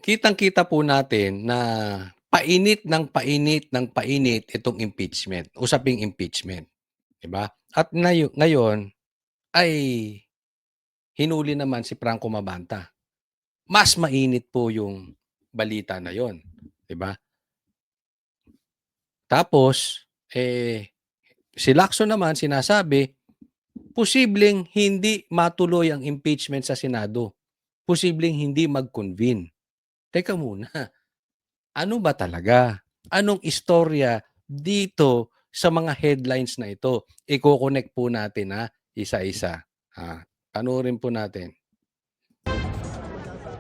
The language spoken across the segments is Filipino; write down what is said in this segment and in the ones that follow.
kitang-kita po natin na painit ng painit ng painit itong impeachment, usaping impeachment, 'di ba? At ngayon ay hinuli naman si Franco Mabanta. Mas mainit po yung balita na yon, 'di ba? Tapos, si Lacson naman sinasabi, posibleng hindi matuloy ang impeachment sa Senado. Posibleng hindi mag-convene. Teka muna, ano ba talaga? Anong istorya dito sa mga headlines na ito? Iko-connect po natin, isa-isa. Panoorin po natin.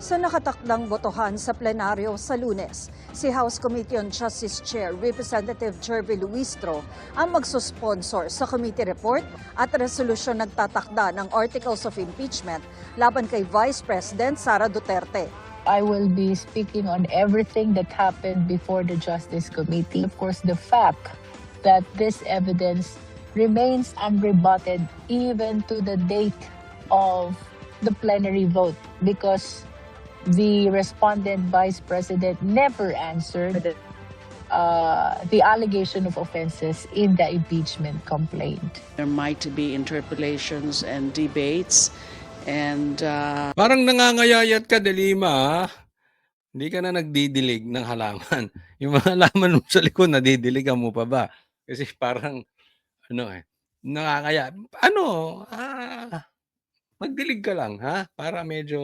Sa nakatakdang botohan sa plenaryo sa Lunes, si House Committee on Justice Chair Representative Jerby Luistro ang magsusponsor sa committee report at resolusyon nagtatakda ng Articles of Impeachment laban kay Vice President Sara Duterte. I will be speaking on everything that happened before the Justice Committee. Of course, the fact that this evidence remains unrebutted even to the date of the plenary vote because the respondent Vice President never answered the allegation of offenses in the impeachment complaint. There might be interpolations and debates and Parang nangangayayat ka, Delima. Hindi ka na nagdidilig ng halaman. Yung mga halaman mo sa likod, nadidiligan mo pa ba? Kasi parang, nakakaya. Magdilig ka lang, para medyo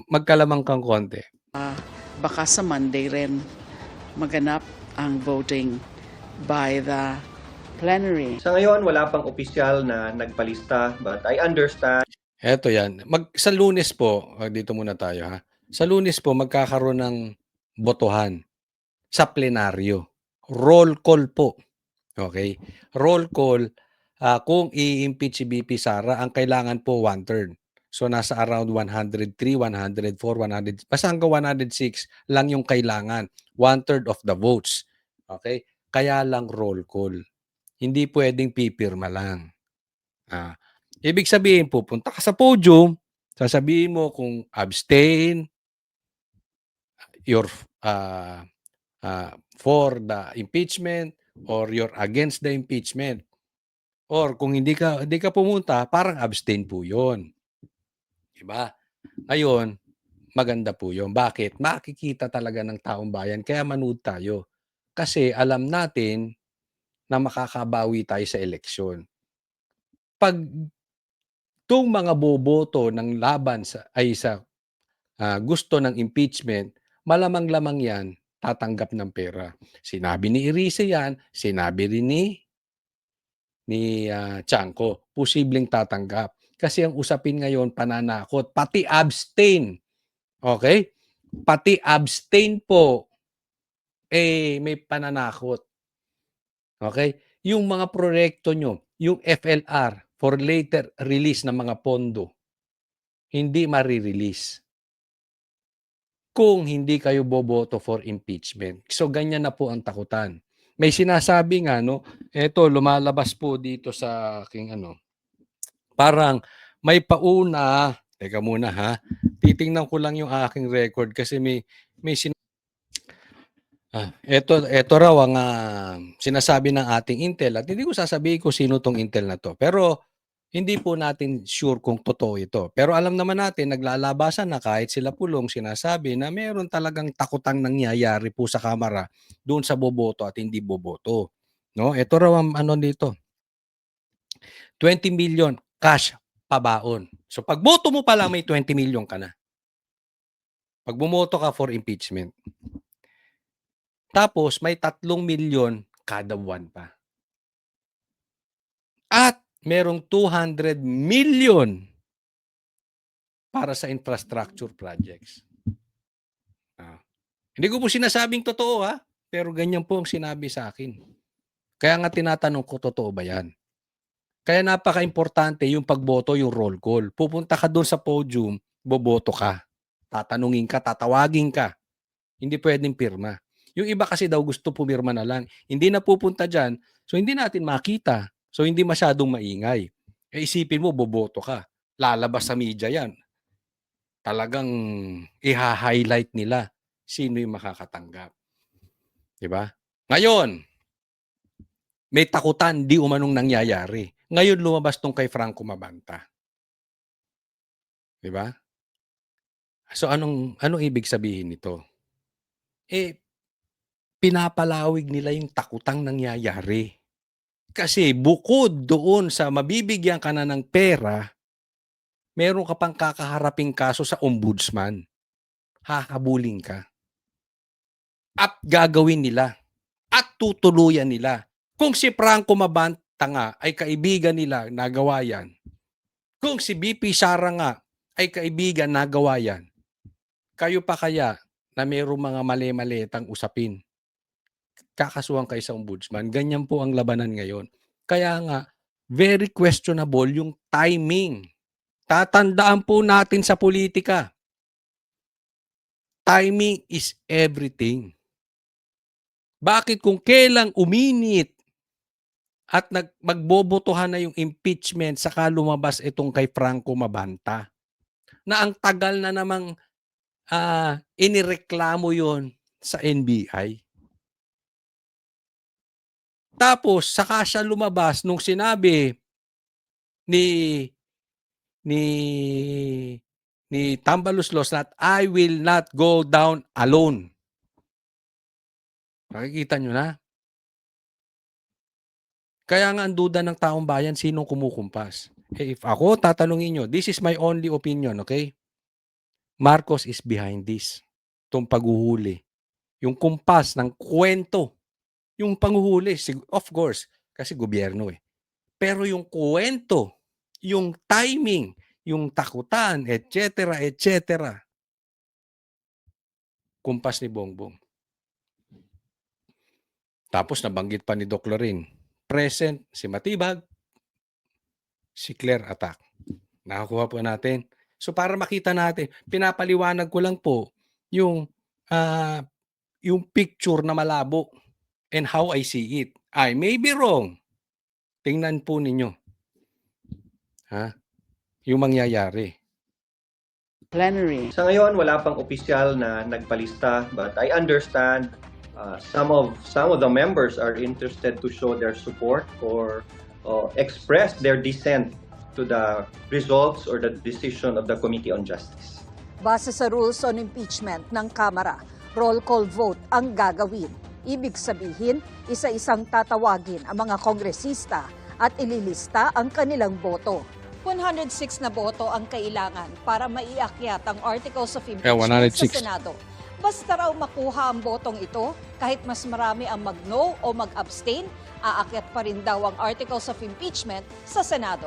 magkalamang kang konti. baka sa Monday rin maganap ang voting by the plenary. Sa ngayon, wala pang opisyal na nagpalista, but I understand. Eto yan. Sa Lunes po, dito muna tayo Sa Lunes po, magkakaroon ng botohan sa plenaryo. Roll call po. Okay? Roll call, kung i-impeach si BP Sara, ang kailangan po 1/3. So, nasa around 103, 104, 100, basta hanggang 106 lang yung kailangan. 1/3 of the votes. Okay? Kaya lang roll call. Hindi pwedeng pipirma lang. Ibig sabihin, pupunta ka sa podium, sasabihin mo kung abstain, you're for the impeachment, or you're against the impeachment. Or kung hindi ka pumunta, parang abstain po yun. Diba? Ngayon, maganda po yun. Bakit? Makikita talaga ng taong bayan, kaya manood tayo. Kasi alam natin na makakabawi tayo sa eleksyon. Pag itong mga boboto ng laban sa gusto ng impeachment, malamang-lamang yan tatanggap ng pera. Sinabi ni Irice yan, sinabi rin ni Chanco, posibleng tatanggap. Kasi ang usapin ngayon, pananakot, pati abstain. Okay? Pati abstain po, may pananakot. Okay? Yung mga proyekto nyo, yung FLR, for later release ng mga pondo, hindi marirelease kung hindi kayo boboto for impeachment. So, ganyan na po ang takutan. May sinasabi nga, eto, lumalabas po dito sa aking parang may pauna. Teka muna titingnan ko lang yung aking record kasi may Ito raw ang sinasabi ng ating Intel at hindi ko sasabihin kung sino tong Intel na to. Pero hindi po natin sure kung totoo ito. Pero alam naman natin, naglalabasan na kahit sila Pulong sinasabi na meron talagang takutang nangyayari po sa Kamara doon sa boboto at hindi boboto. Ito raw ang dito. 20 million cash pabaon. So pag boto mo pa lang may 20 million ka na. Pag bumoto ka for impeachment. Tapos may 3 milyon kada buwan pa. At merong 200 million para sa infrastructure projects. Hindi ko po sinasabing totoo pero ganyan po ang sinabi sa akin. Kaya nga tinatanong ko, totoo ba yan? Kaya napaka-importante yung pagboto, yung roll call. Pupunta ka doon sa podium, boboto ka. Tatanungin ka, tatawagin ka. Hindi pwedeng pirma. Yung iba kasi daw gusto pumirma na lang. Hindi na pupunta dyan, so hindi natin makita. So hindi masyadong maingay. Isipin mo, boboto ka. Lalabas sa media yan. talagang iha-highlight nila sino yung makakatanggap. 'Di ba? Ngayon, may takutan di umanong nangyayari. Ngayon lumabas 'tong kay Franco Mabanta. 'Di ba? So anong ibig sabihin nito? Pinapalawig nila yung takutang nangyayari. Kasi bukod doon sa mabibigyan ka na ng pera, meron ka pang kakaharaping kaso sa ombudsman. Hahabulin ka. At gagawin nila. At tutuluyan nila. Kung si Franco Mabanta nga ay kaibigan nila, nagawa yan. Kung si BP Sara nga ay kaibigan, nagawa yan. Kayo pa kaya na mayroong mga mali-malitang usapin, kakasuhan kayo sa ombudsman? Ganyan po ang labanan ngayon. Kaya nga, very questionable yung timing. Tatandaan po natin sa politika, timing is everything. Bakit kung kailang uminit at magbobotohan na yung impeachment saka lumabas itong kay Franco Mabanta, na ang tagal na namang inireklamo yon sa NBI. Tapos saka siya lumabas nung sinabi ni Tambaluslos that I will not go down alone. Nakikita nyo na? Kaya nga ang duda ng taong bayan, sinong kumukumpas? If ako, tatanungin nyo, this is my only opinion, okay? Marcos is behind this. Itong paghuhuli. Yung kumpas ng kwento. Yung panghuhuli, of course, kasi gobyerno eh. Pero yung kwento, yung timing, yung takutan, etc., kumpas ni Bongbong. Tapos nabanggit pa ni Doc Lorin, present si Matibag, si Claire Attack. Nakakuha po natin. So para makita natin, pinapaliwanag ko lang po yung picture na malabo and how I see it. I may be wrong. Tingnan po ninyo. Yung mangyayari. Plenary. Sa ngayon, wala pang opisyal na nagpalista, but I understand some of the members are interested to show their support or express their dissent to the results or the decision of the Committee on Justice. Base sa rules on impeachment ng Kamara, roll call vote ang gagawin. Ibig sabihin, isa-isang tatawagin ang mga kongresista at ililista ang kanilang boto. 106 na boto ang kailangan para maiakyat ang Articles of Impeachment sa 106. Senado. Basta raw makuha ang botong ito, kahit mas marami ang mag-no o mag-abstain, aakyat pa rin daw ang Articles of Impeachment sa Senado.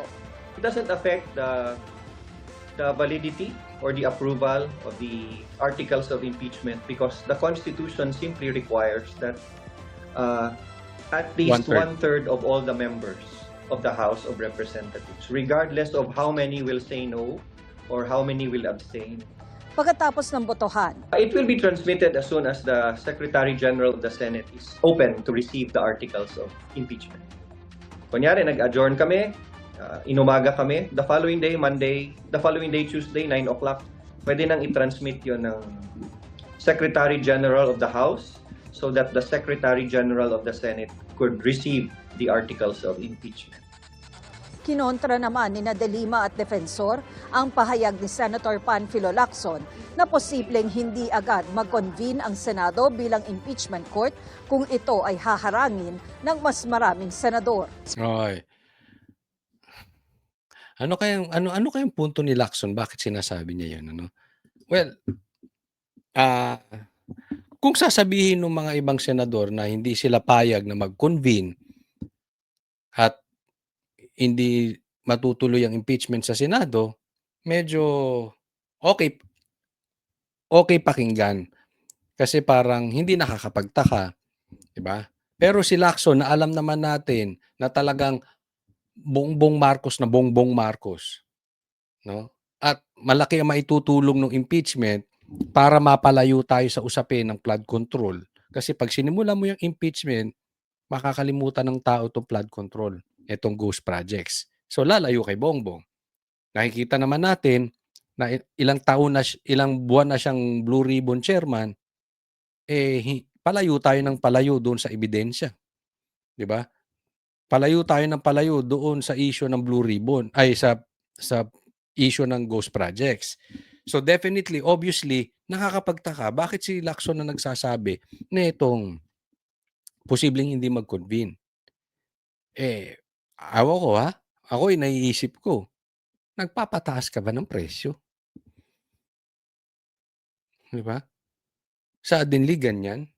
It doesn't affect the validity or the approval of the articles of impeachment because the Constitution simply requires that at least one-third of all the members of the House of Representatives, regardless of how many will say no or how many will abstain. Pagkatapos ng botohan, It will be transmitted as soon as the Secretary General of the Senate is open to receive the articles of impeachment. Kunyari, nag-adjourn kami, inumaga kami, the following day, Tuesday, 9 o'clock, pwede nang i-transmit yon ng Secretary General of the House so that the Secretary General of the Senate could receive the articles of impeachment. kinontra naman ni De Lima at Defensor ang pahayag ni Senator Panfilo Lacson na posibleng hindi agad mag-convene ang Senado bilang impeachment court kung ito ay haharangin ng mas maraming senador. Okay. Ano kayang punto ni Lacson? Bakit sinasabi niya 'yan, ano? Well, kung sasabihin ng mga ibang senador na hindi sila payag na mag-convene at hindi matutuloy ang impeachment sa Senado, medyo okay pakinggan. Kasi parang hindi nakakapagtaka, 'di ba? Pero si Lacson na alam naman natin na talagang Bongbong Marcos na Bongbong Marcos, no? At malaki ang maitutulong ng impeachment para mapalayo tayo sa usapin ng flood control. Kasi pag sinimulan mo yung impeachment, makakalimutan ng tao itong flood control, itong ghost projects. So lalayo kay Bongbong. Nakikita naman natin na ilang buwan na siyang Blue Ribbon chairman, palayo tayo ng palayo doon sa ebidensya, 'di ba? Palayo tayo ng palayo doon sa issue ng Blue Ribbon, sa issue ng ghost projects. So definitely, obviously, nakakapagtaka bakit si Lacson na nagsasabi nitong posibleng hindi mag-convene. Ewan ko ako'y naiisip ko, nagpapataas ka ba ng presyo? 'Di ba? Sa Adenli ganyan.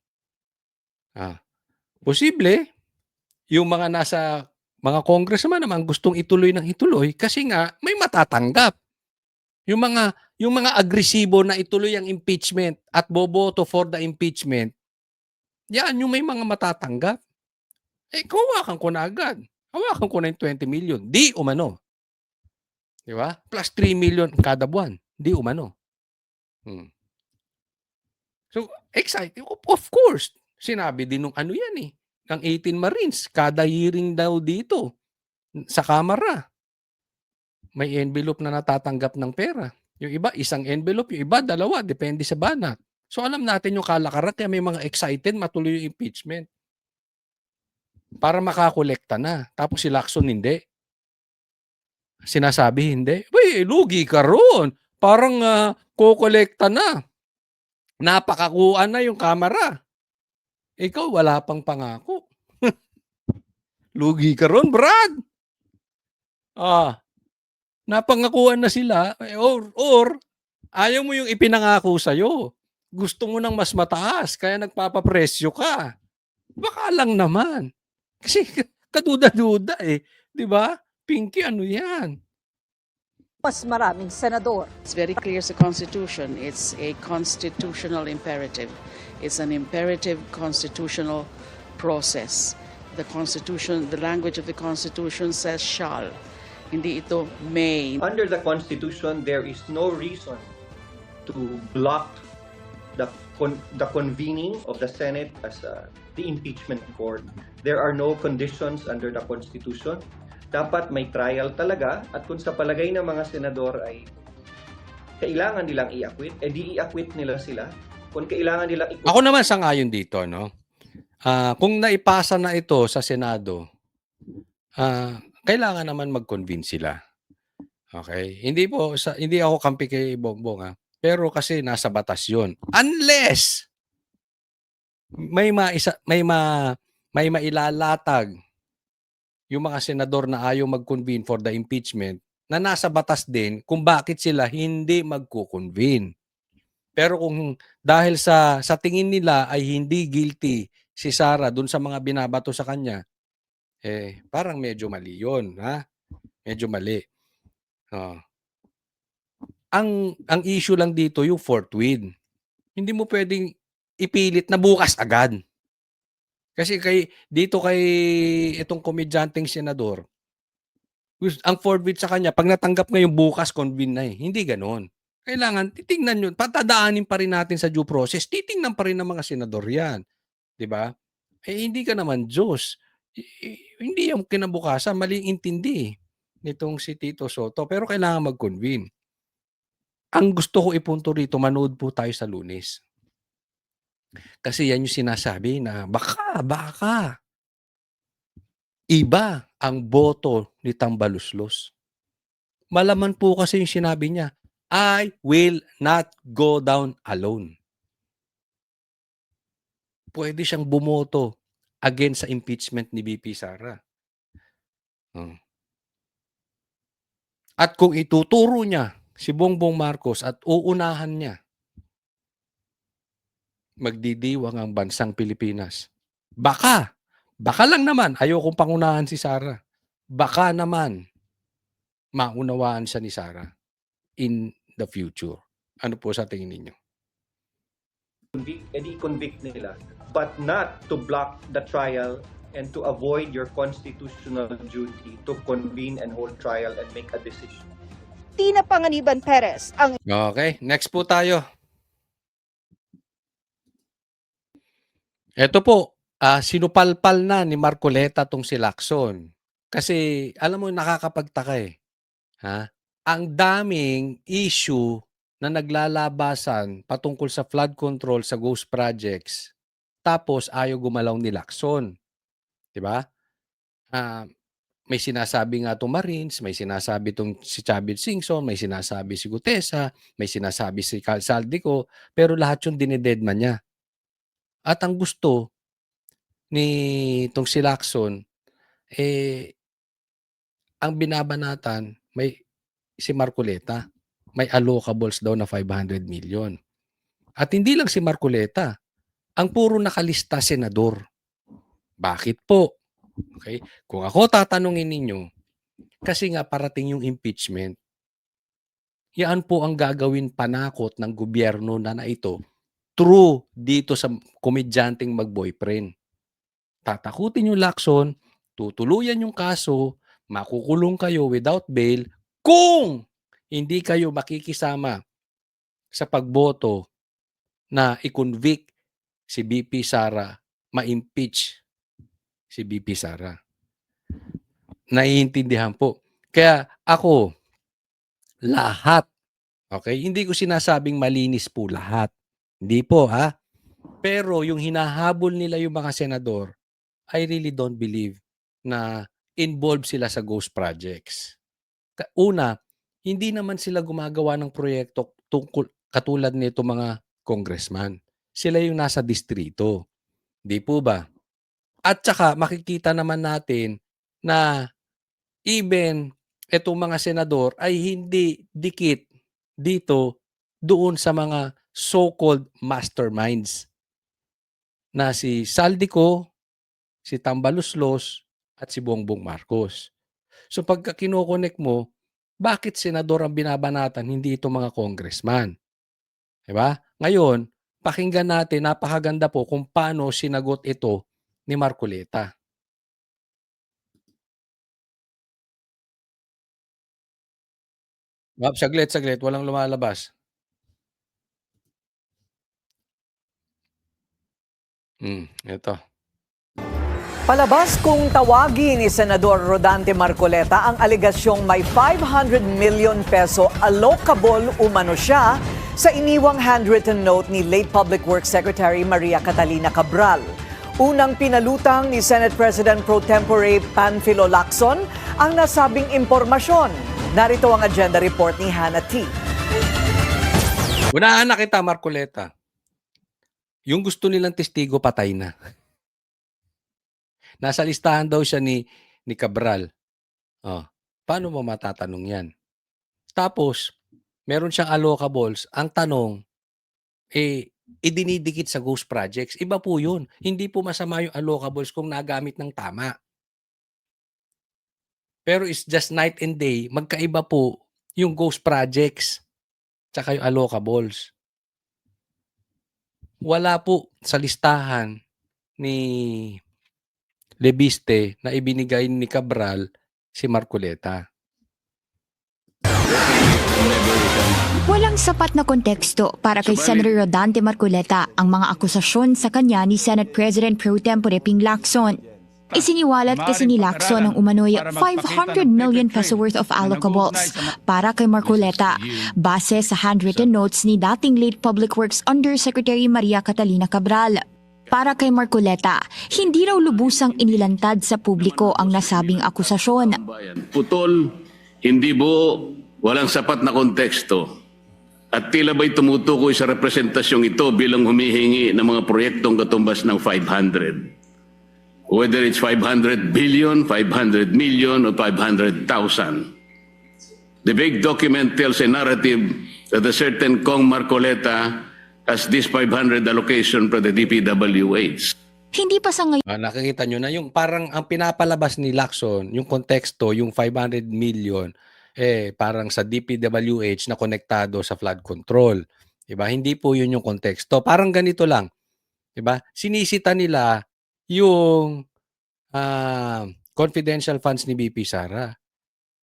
Posible yung mga congressman naman gustong ituloy ng ituloy kasi nga may matatanggap. Yung mga agresibo na ituloy ang impeachment at boboto for the impeachment, yan yung may mga matatanggap. Hawakan ko na agad. Hawakan ko na yung 20 million. Di umano. 'Di ba? Plus 3 million kada buwan. Di umano. So, exciting. Of course. Sinabi din nung yan ng 18 Marines, kada hearing daw dito sa Kamara, may envelope na natatanggap ng pera. Yung iba, isang envelope. Yung iba, dalawa. Depende sa banat. So, alam natin yung kalakaran kaya may mga excited matuloy yung impeachment. Para makakolekta na. Tapos si Lacson hindi. Sinasabi hindi. Lugi ka ron. Parang kukolekta na. Napakakuan na yung Kamara. Ikaw, wala pang pangako. Lugi ka ron, Brad. Napangakuan na sila. Or ayaw mo yung ipinangako sa'yo. Gusto mo ng mas mataas, kaya nagpapapresyo ka. Baka lang naman. Kasi kaduda-duda Di ba? Pinky, ano yan? Mas maraming senador. It's very clear sa Constitution. It's a constitutional imperative. It's an imperative constitutional process. The Constitution, the language of the Constitution says shall. Hindi ito may. Under the Constitution, there is no reason to block the convening of the Senate as the impeachment court. There are no conditions under the Constitution. Dapat may trial talaga at kung sa palagay ng mga senador ay kailangan nilang i-acquit, di i-acquit nila sila. Kung kailangan nilang Ako naman sangayon dito, no? Kung naipasa na ito sa Senado, kailangan naman mag-convene sila. Okay? Hindi ako kampi kay Bongbong pero kasi nasa batas 'yon. Unless may mailalatag yung mga senador na ayaw mag-convene for the impeachment na nasa batas din kung bakit sila hindi magko-convene. Pero kung dahil sa tingin nila ay hindi guilty si Sara dun sa mga binabato sa kanya, parang medyo mali yun. Medyo mali. Ang issue lang dito yung forthwith. Hindi mo pwedeng ipilit na bukas agad. Kasi dito kay itong komedyanteng senador, ang forthwith sa kanya, pag natanggap ngayon bukas, convene na Hindi ganoon. Kailangan, titingnan yun. Patadaanin pa rin natin sa due process. Titingnan pa rin ng mga senador yan. Diba? Hindi ka naman Diyos. Hindi yung kinabukasan, maling intindi nitong si Tito Soto. Pero kailangan mag-convene. Ang gusto ko ipunto rito, manood po tayo sa Lunes. Kasi yan yung sinasabi na baka iba ang boto ni Tambaluslos. Malaman po kasi yung sinabi niya, I will not go down alone. Pwede siyang bumoto against sa impeachment ni VP Sara. At kung ituturo niya si Bongbong Marcos at uunahan niya, magdidiwang ang bansang Pilipinas. Baka lang naman, ayokong pangunahan si Sara. Baka naman, maunawaan siya ni Sara in the future. Ano po sa tingin ninyo? convict nila, but not to block the trial and to avoid your constitutional duty to convene and hold trial and make a decision. Tina Panganiban Perez ang Okay, next po tayo. Ito po, sinupalpal na ni Marcoleta tong si Lacson. Kasi alam mo nakakapagtaka ang daming issue na naglalabasan patungkol sa flood control sa ghost projects, tapos ayaw gumalaw ni Lacson, 'di ba? Ah, may sinasabi nga 'tong Marines, may sinasabi 'tong si Chavez Singson, may sinasabi si Gutesa, may sinasabi si Saldico, pero lahat 'yun dinededma niya. At ang gusto nitong si Lacson, eh, ang binabanatan may si Marcoleta, may allocables daw na 500 million. At hindi lang si Marcoleta, ang puro nakalista senador. Bakit po? Okay? Kung ako tatanungin ninyo, kasi nga parating yung impeachment, yan po ang gagawin panakot ng gobyerno na ito true dito sa komedyanteng mag-boyfriend. Tatakutin yung Lacson, tutuluyan yung kaso, makukulong kayo without bail kung hindi kayo makikisama sa pagboto na i-convict si BP Sara, ma-impeach si BP Sara. Naiintindihan po. Kaya ako, lahat, okay? Hindi ko sinasabing malinis po lahat. Hindi po, ha? Pero yung hinahabol nila yung mga senador, I really don't believe na involved sila sa ghost projects. Una, hindi naman sila gumagawa ng proyekto tungkol katulad nito mga congressman. Sila yung nasa distrito. Di po ba? At saka makikita naman natin na even itong mga senador ay hindi dikit dito doon sa mga so-called masterminds na si Saldico, si Tambaluslos, at si Bongbong Marcos. So pagka kino-connect mo, bakit senador ang binabanatan, hindi ito mga congressman? Diba? Ngayon, pakinggan natin, napakaganda po kung paano sinagot ito ni Marcoleta. Saglit, walang lumalabas. Ito. Palabas kung tawagin ni Senador Rodante Marcoleta ang alegasyong may 500 million peso allocable umano siya sa iniwang handwritten note ni late Public Works Secretary Maria Catalina Cabral. Unang pinalutang ni Senate President Pro Tempore Panfilo Lacson ang nasabing impormasyon. Narito ang agenda report ni Hannah T. Unahan na kita, Marcoleta. Yung gusto nilang testigo, patay na. Nasa listahan daw siya ni Cabral. Oh, paano mo matatanong yan? Tapos, meron siyang allocables. Ang tanong, idinidikit sa ghost projects. Iba po yun. Hindi po masama yung allocables kung nagamit ng tama. Pero it's just night and day, magkaiba po yung ghost projects tsaka yung allocables. Wala po sa listahan ni Lebiste na ibinigay ni Cabral si Marcoleta. Walang sapat na konteksto para kay Senator Rodante Marcoleta ang mga akusasyon sa kanya ni Senate President Pro Tempore Ping Lacson. Isiniwalat kasi ni Lacson ang umano'y 500 million peso worth of allocables para kay Marcoleta base sa handwritten notes ni dating late Public Works Undersecretary Maria Catalina Cabral. Para kay Marcoleta, hindi raw lubusang inilantad sa publiko ang nasabing akusasyon. Putol, hindi buo, walang sapat na konteksto. At tila ba'y tumutukoy sa representasyong ito bilang humihingi ng mga proyektong katumbas ng 500. Whether it's 500 billion, 500 million, or 500,000. The big document tells a narrative that a certain Kong Marcoleta has this 500 allocation from the DPWH. Hindi pa sa ngayon Nakikita nyo na yung parang ang pinapalabas ni Lacson, yung konteksto, yung 500 million, parang sa DPWH na konektado sa flood control. Diba? Hindi po yun yung konteksto. Parang ganito lang. Diba? Sinisita nila yung confidential funds ni BP Sara.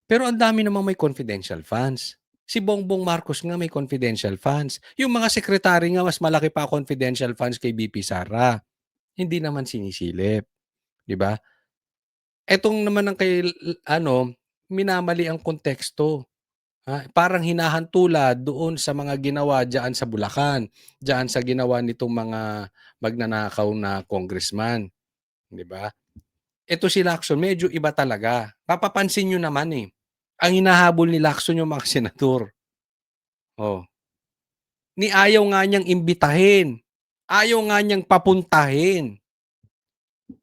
Pero ang dami namang may confidential funds. Si Bongbong Marcos nga may confidential funds. Yung mga sekretary nga mas malaki pa confidential funds kay BP Sara. Hindi naman sinisilip. 'Di ba? Etong naman ang kay minamali ang konteksto. Parang hinahantula doon sa mga ginawa diyan sa Bulacan, diyan sa ginawa nitong mga magnanakaw na congressman, 'di ba? Ito si Lacson medyo iba talaga. Mapapansin niyo naman, ang hinahabol ni Lacson yung mga senador. Oh, ayaw nga niyang imbitahin, ayaw nga niyang papuntahin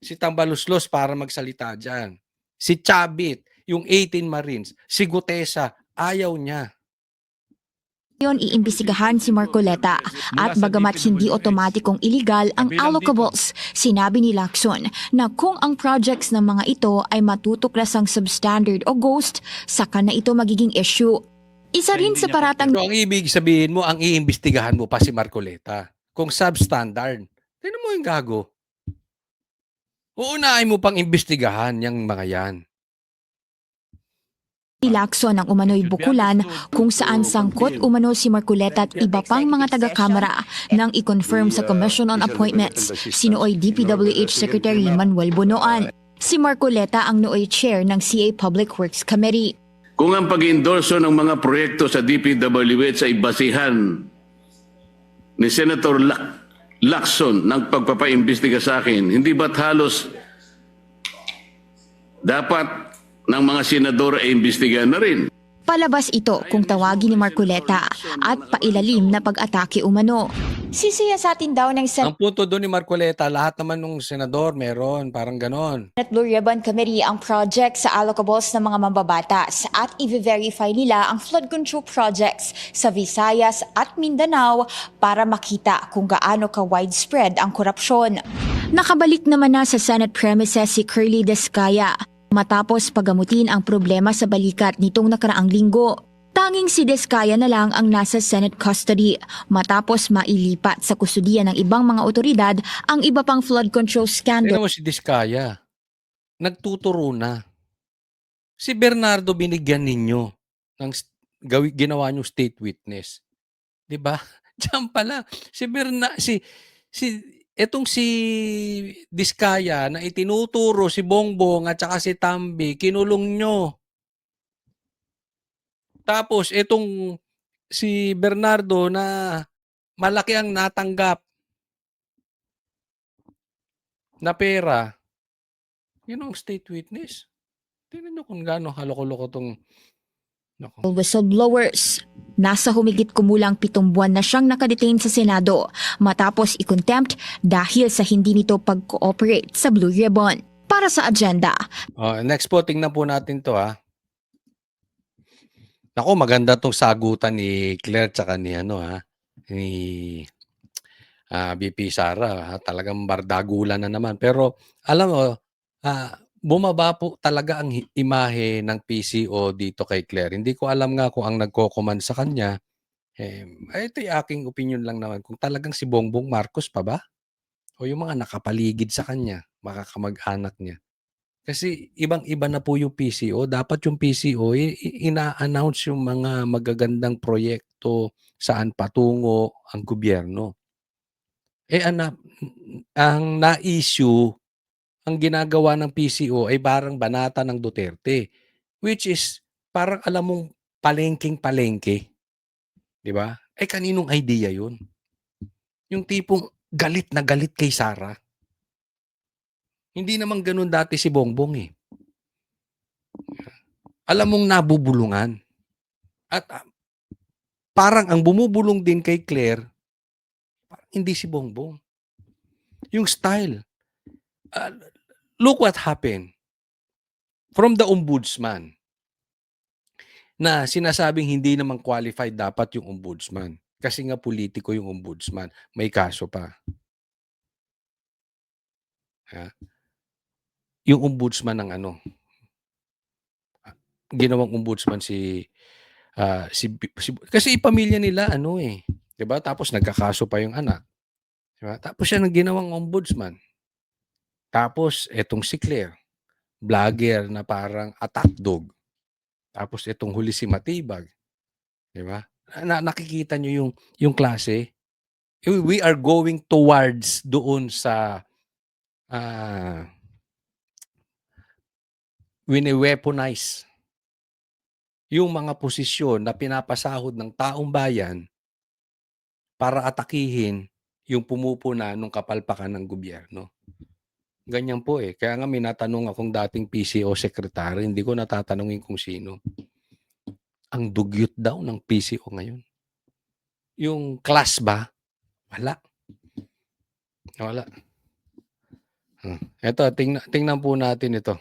si Tambaluslos para magsalita diyan. Si Chavit, yung 18 Marines, si Gutesa, ayaw niya. Yon iimbestigahan si Marcoleta at bagamat hindi otomatikong iligal ang allocables, sinabi ni Lacson na kung ang projects ng mga ito ay matutuklasang substandard o ghost, saka na ito magiging issue. Isa rin sa paratang So, ang ibig sabihin mo, ang iimbestigahan mo pa si Marcoleta. Kung substandard, tignan mo yung gago. Uunahin mo pang imbestigahan yung mga yan. ni Lacson ang umano'y bukulan kung saan sangkot umano si Marcoleta at iba pang mga taga-kamara nang i-confirm sa Commission on Appointments si nooy DPWH Secretary Manuel Bonoan. Si Marcoleta ang nooy chair ng CA Public Works Committee. Kung ang pag-endorso ng mga proyekto sa DPWH ay basihan ni Senator Lacson ng pagpapaimbestiga sa akin, hindi ba't halos dapat ng mga senador ay imbestigahan na rin? Palabas ito kung tawagin ni Marcoleta at pailalim na pag-atake umano. Sisiyasatin daw ng Ang punto doon ni Marcoleta, lahat naman ng senador meron, parang ganon. Senate Blue Ribbon Committee ang project sa allocables ng mga mambabatas at i-verify nila ang flood control projects sa Visayas at Mindanao para makita kung gaano ka-widespread ang korupsyon. Nakabalik naman na sa Senate premises si Curly Descaya matapos pagamutin ang problema sa balikat nitong nakaraang linggo. Tanging si Descaya na lang ang nasa Senate custody matapos mailipat sa kustudiya ng ibang mga otoridad ang iba pang flood control scandal. Tignan mo si Diskaya, nagtuturo na. Si Bernardo binigyan ninyo ng ginawa nyo state witness. 'Di ba? Diyan pa lang. Etong si Diskaya na itinuturo si Bongbong at saka si Tambi, kinulong nyo. Tapos etong si Bernardo na malaki ang natanggap na pera, yun ang state witness. Tingnan nyo kung gaano haloko-loko tong whistleblowers. Nasa humigit kumulang 7 buwan na siyang nakadetain sa Senado matapos i-contempt dahil sa hindi nito pag-cooperate sa Blue Ribbon. Para sa agenda. Next po, tingnan po natin to Naku, maganda tong sagutan ni Claire tsaka ni ni VP Sara. Talagang bardagulan na naman. Pero alam mo, bumaba po talaga ang imahe ng PCO dito kay Claire. Hindi ko alam nga kung ang nagko-command sa kanya, ito yung aking opinion lang naman, kung talagang si Bongbong Marcos pa ba? O yung mga nakapaligid sa kanya, makakamag-anak niya. Kasi ibang-iba na po yung PCO. Dapat yung PCO, ina-announce yung mga magagandang proyekto, saan patungo ang gobyerno. Ang na-issue, ang ginagawa ng PCO ay parang banata ng Duterte, which is parang alam mong palengking-palengke. Di ba? Kaninong idea yun? Yung tipong galit na galit kay Sara. Hindi naman ganun dati si Bongbong Alam mong nabubulungan. At parang ang bumubulong din kay Claire, parang hindi si Bongbong. Yung style. Look what happened. From the ombudsman, na sinasabing hindi naman qualified dapat yung ombudsman. Kasi nga politiko yung ombudsman. May kaso pa. Yung ombudsman ng ginawang ombudsman kasi pamilya nila 'di ba? Tapos nagkakaso pa yung anak. 'Di ba? Tapos siya ang ginawang ombudsman. Tapos etong si Claire, vlogger na parang attack dog. Tapos etong huli si Matibag. 'Di ba? Nakikita niyo yung klase. We are going towards doon sa wine-weaponize yung mga posisyon na pinapasahod ng taong bayan para atakihin yung pumupuna nung kapalpakan ng gobyerno. Ganyan po eh. Kaya nga may natanong akong dating PCO secretary, hindi ko natatanungin kung sino. Ang dugyot daw ng PCO ngayon. Yung class ba? Wala. Wala. Ito, tingnan po natin ito.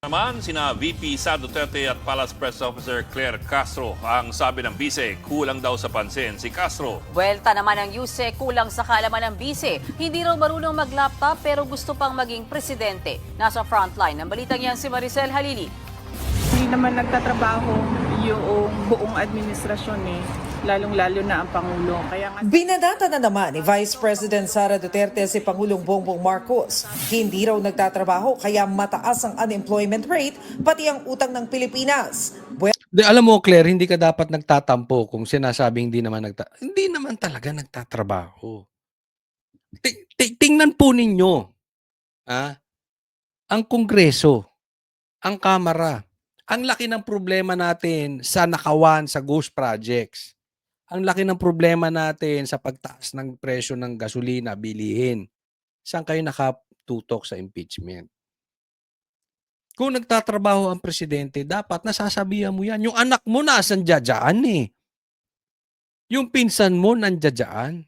Naman, sina VP Sara Duterte at Palace Press Officer Claire Castro. Ang sabi ng bise, kulang daw sa pansin si Castro. Buwelta naman ng Yuse, kulang sa kaalaman ng bise. Hindi raw marunong mag-laptop pero gusto pang maging presidente. Nasa frontline ng balitang yan si Maricel Halili. Hindi naman nagtatrabaho yung buong administrasyon lalong-lalo na ang Pangulo. Kaya nga Binadata na naman ni Vice President Sara Duterte si Pangulong Bongbong Marcos. Hindi raw nagtatrabaho kaya mataas ang unemployment rate pati ang utang ng Pilipinas. Alam mo, Claire, hindi ka dapat nagtatampo kung sinasabing hindi naman talaga nagtatrabaho. Tingnan po ninyo. Ang Kongreso, ang Kamara, ang laki ng problema natin sa nakawan sa ghost projects. Ang laki ng problema natin sa pagtaas ng presyo ng gasolina, bilihin. Saan kayo nakatutok sa impeachment? Kung nagtatrabaho ang presidente, dapat nasasabihan mo yan. Yung anak mo nasan dyan eh. Yung pinsan mo nandiyan.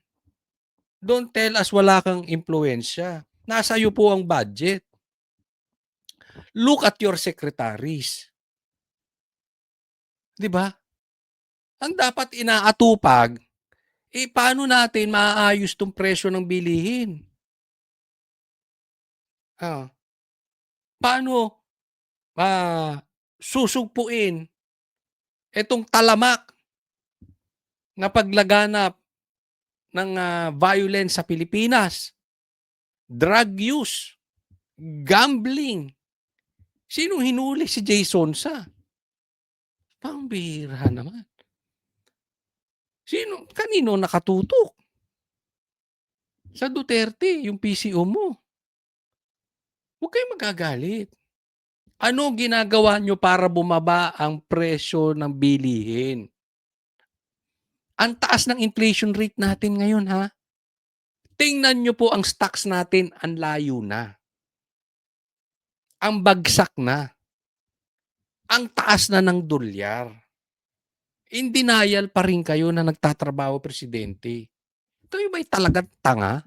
Don't tell us wala kang impluensya. Nasa iyo po ang budget. Look at your secretaries. 'Di ba? Ang dapat inaatupag, paano natin maaayos tong presyo ng bilihin? Paano susugpuin itong talamak na paglaganap ng violence sa Pilipinas, drug use, gambling. Sinong hinuli? Si Jason Sa. Pambihira naman. Kanino nakatutok? Sa Duterte, yung PCO mo. Huwag kayong magagalit. Ano ginagawa nyo para bumaba ang presyo ng bilihin? Ang taas ng inflation rate natin ngayon, ha? Tingnan nyo po ang stocks natin, ang layo na. Ang bagsak na. Ang taas na ng dolyar. In denial pa rin kayo na nagtatrabaho presidente. Kayo ba'y talagang tanga?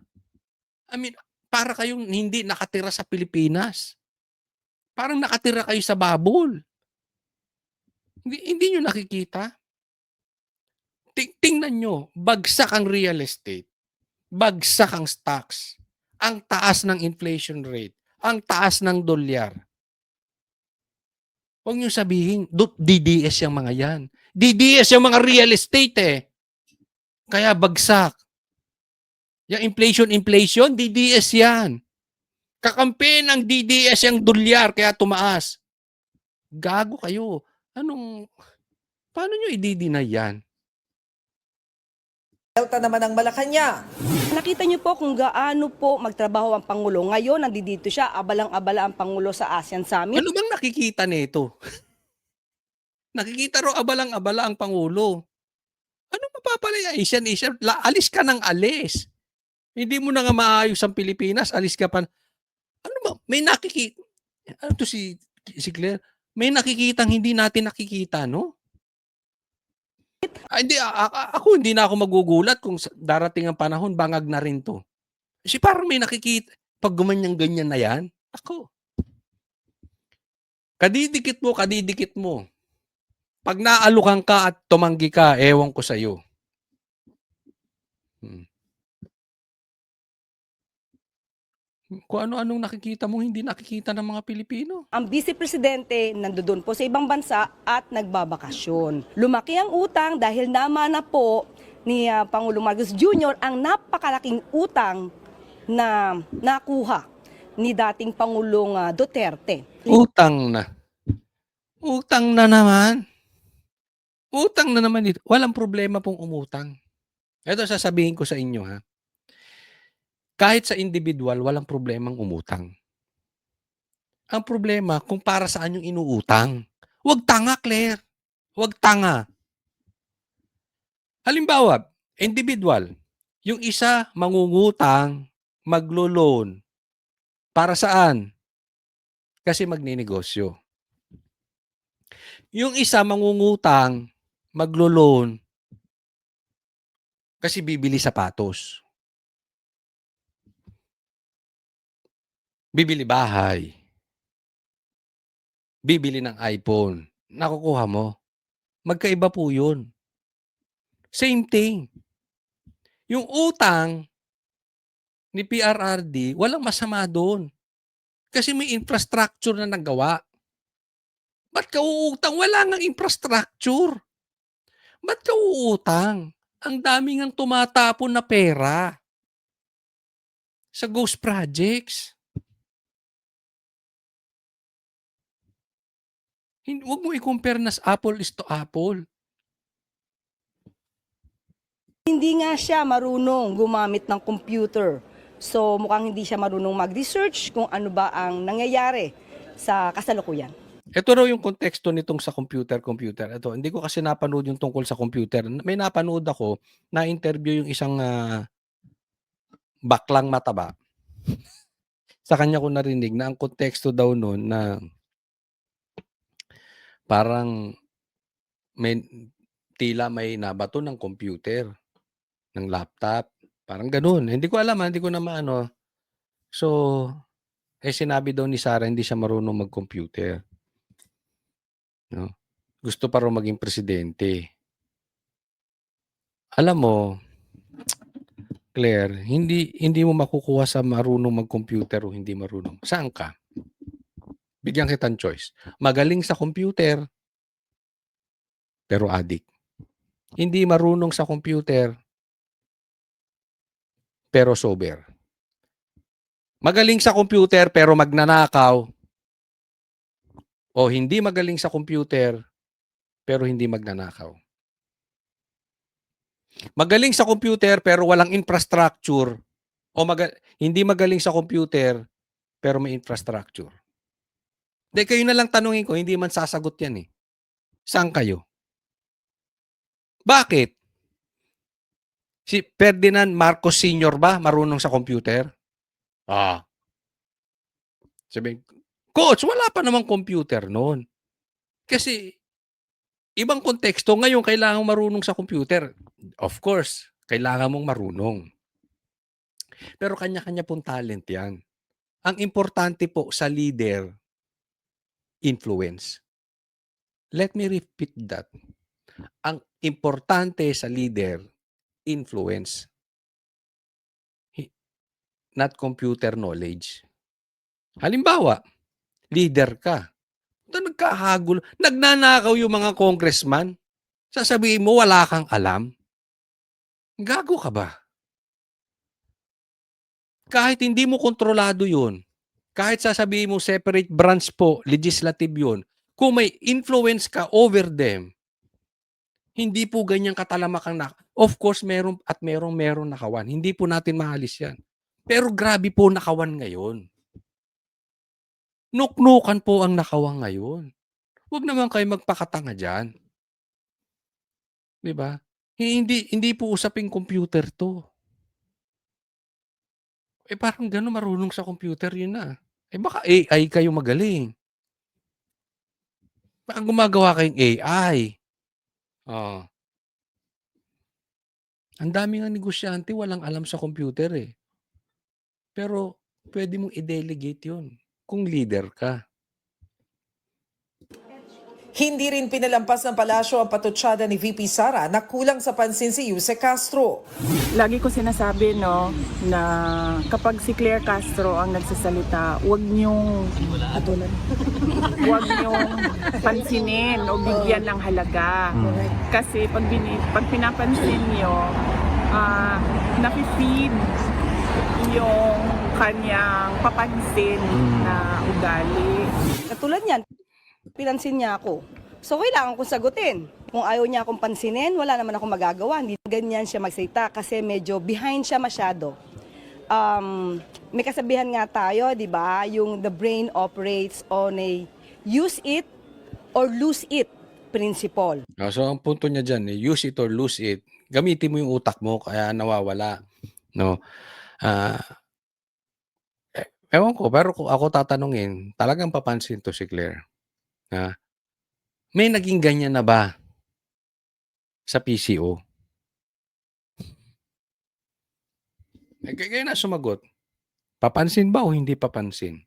I mean, para kayong hindi nakatira sa Pilipinas. Parang nakatira kayo sa babol. Hindi nyo nakikita? Tingnan nyo, bagsak ang real estate. Bagsak ang stocks. Ang taas ng inflation rate. Ang taas ng dolyar. Huwag nyo sabihin, DDS yung mga yan. DDS yung mga real estate eh. Kaya bagsak. Yung inflation, DDS yan. Kakampi ng DDS yung dolyar kaya tumaas. Gago kayo. Paano nyo i-deny yan? Delta naman ang Malacanang. nakita niyo po kung gaano po magtrabaho ang Pangulo. Ngayon, nandito siya, abalang-abala ang Pangulo sa ASEAN Summit. Ano bang nakikita nito? Nakikita ro abalang-abala ang Pangulo. Ano mapapalaya? Asian, alis ka ng alis. Hindi mo na nga maayos ang Pilipinas, alis ka pa. Ano ba? May nakikita. Ano to si Claire? May nakikitang hindi natin nakikita, no? Ako hindi na ako magugulat kung darating ang panahon, bangag na rin to. Kasi parang may nakikita. Pag gumanyan-ganyan na yan, ako. Kadidikit mo. Pag naalukan ka at tumanggi ka, ewan ko sa'yo. Kung ano-anong nakikita mo, hindi nakikita ng mga Pilipino. Ang Vice Presidente nandoon po sa ibang bansa at nagbabakasyon. Lumaki ang utang dahil namana po ni Pangulong Marcos Jr. ang napakalaking utang na nakuha ni dating Pangulong Duterte. Utang na. Utang na naman. Utang na naman ito. Walang problema pong umutang. Ito sasabihin ko sa inyo, ha. Kahit sa individual, walang problemang umutang. Ang problema kung para saan yung inuutang. Huwag tanga, Claire. Huwag tanga. Halimbawa, individual. Yung isa mangungutang, maglo-loan. Para saan? Kasi magninegosyo. Yung isa mangungutang, maglo-loan. Kasi bibili sapatos. Bibili bahay. Bibili ng iPhone. Nakukuha mo. Magkaiba po yun. Same thing. Yung utang ni PRRD, walang masama doon. Kasi may infrastructure na nagawa. Ba't ka uutang? Wala ngang infrastructure. Ba't ka uutang? Ang dami ngang tumatapon na pera sa ghost projects. Huwag mo i-compare na apple is to apple. Hindi nga siya marunong gumamit ng computer. So mukhang hindi siya marunong mag-research kung ano ba ang nangyayari sa kasalukuyan. Ito raw yung konteksto nitong sa computer. Ito, hindi ko kasi napanood yung tungkol sa computer. May napanood ako, na-interview yung isang baklang mataba. Sa kanya ko narinig na ang konteksto daw noon na parang tila may nabato ng computer, ng laptop. Parang ganun. Hindi ko alam, hindi ko na maano. So, sinabi daw ni Sarah, hindi siya marunong mag-computer. No? Gusto pa raw maging presidente. Alam mo, Claire, hindi mo makukuha sa marunong mag-computer o hindi marunong. Saan ka? Bigyan kitang choice. Magaling sa computer, pero addict. Hindi marunong sa computer, pero sober. Magaling sa computer, pero magnanakaw. O hindi magaling sa computer, pero hindi magnanakaw. Magaling sa computer, pero walang infrastructure. O hindi magaling sa computer, pero may infrastructure. Hindi, kayo na lang tanungin ko, hindi man sasagot yan eh. Saan kayo? Bakit? Si Ferdinand Marcos Sr. ba marunong sa computer? Sabihin, Coach, wala pa namang computer noon. Kasi, ibang konteksto, ngayon kailangan marunong sa computer. Of course, kailangan mong marunong. Pero kanya-kanya pong talent yan. Ang importante po sa leader, influence. Let me repeat that. Ang importante sa leader, influence. Not computer knowledge. Halimbawa, leader ka. Nagkahagul, nagnanakaw yung mga congressman. Sasabihin mo, wala kang alam. Gago ka ba? Kahit hindi mo kontrolado yun, kahit sasabihin mo separate branch po, legislative yun, kung may influence ka over them, hindi po ganyang katalamakang of course, meron nakawan. Hindi po natin mahalis yan. Pero grabe po nakawan ngayon. Nuknukan po ang nakawan ngayon. Huwag naman kayo magpakatanga dyan. Diba? Hindi po usaping computer to. Parang gano'n, marunong sa computer yun na. Baka AI kayo magaling. Baka gumagawa kayong AI. Ang dami nga negosyante, walang alam sa computer eh. Pero pwede mong i-delegate yun kung leader ka. Hindi rin pinalampas ng palasyo ang patutsada ni VP Sara na kulang sa pansin si Yuse Castro. Lagi ko sinasabi na kapag si Claire Castro ang nagsasalita, huwag niyong pansinin o bigyan ng halaga. Kasi pag pinapansin niyo, napi-feed yung kanyang papansin na ugali. Katulad niyan, pinansin niya ako. So kailangan kong sagutin. Kung ayaw niya akong pansinin, wala naman akong magagawa. Hindi ganyan siya magsalita kasi medyo behind siya masyado. may kasabihan nga tayo, di ba? Yung the brain operates on a use it or lose it principle. So ang punto niya diyan, use it or lose it. Gamitin mo yung utak mo kaya nawawala, no? Ewan ko, pero kung ako tatanungin, talagang papansin 'to si Claire, na may naging ganyan na ba sa PCO? Kayo na sumagot. Papansin ba o hindi papansin?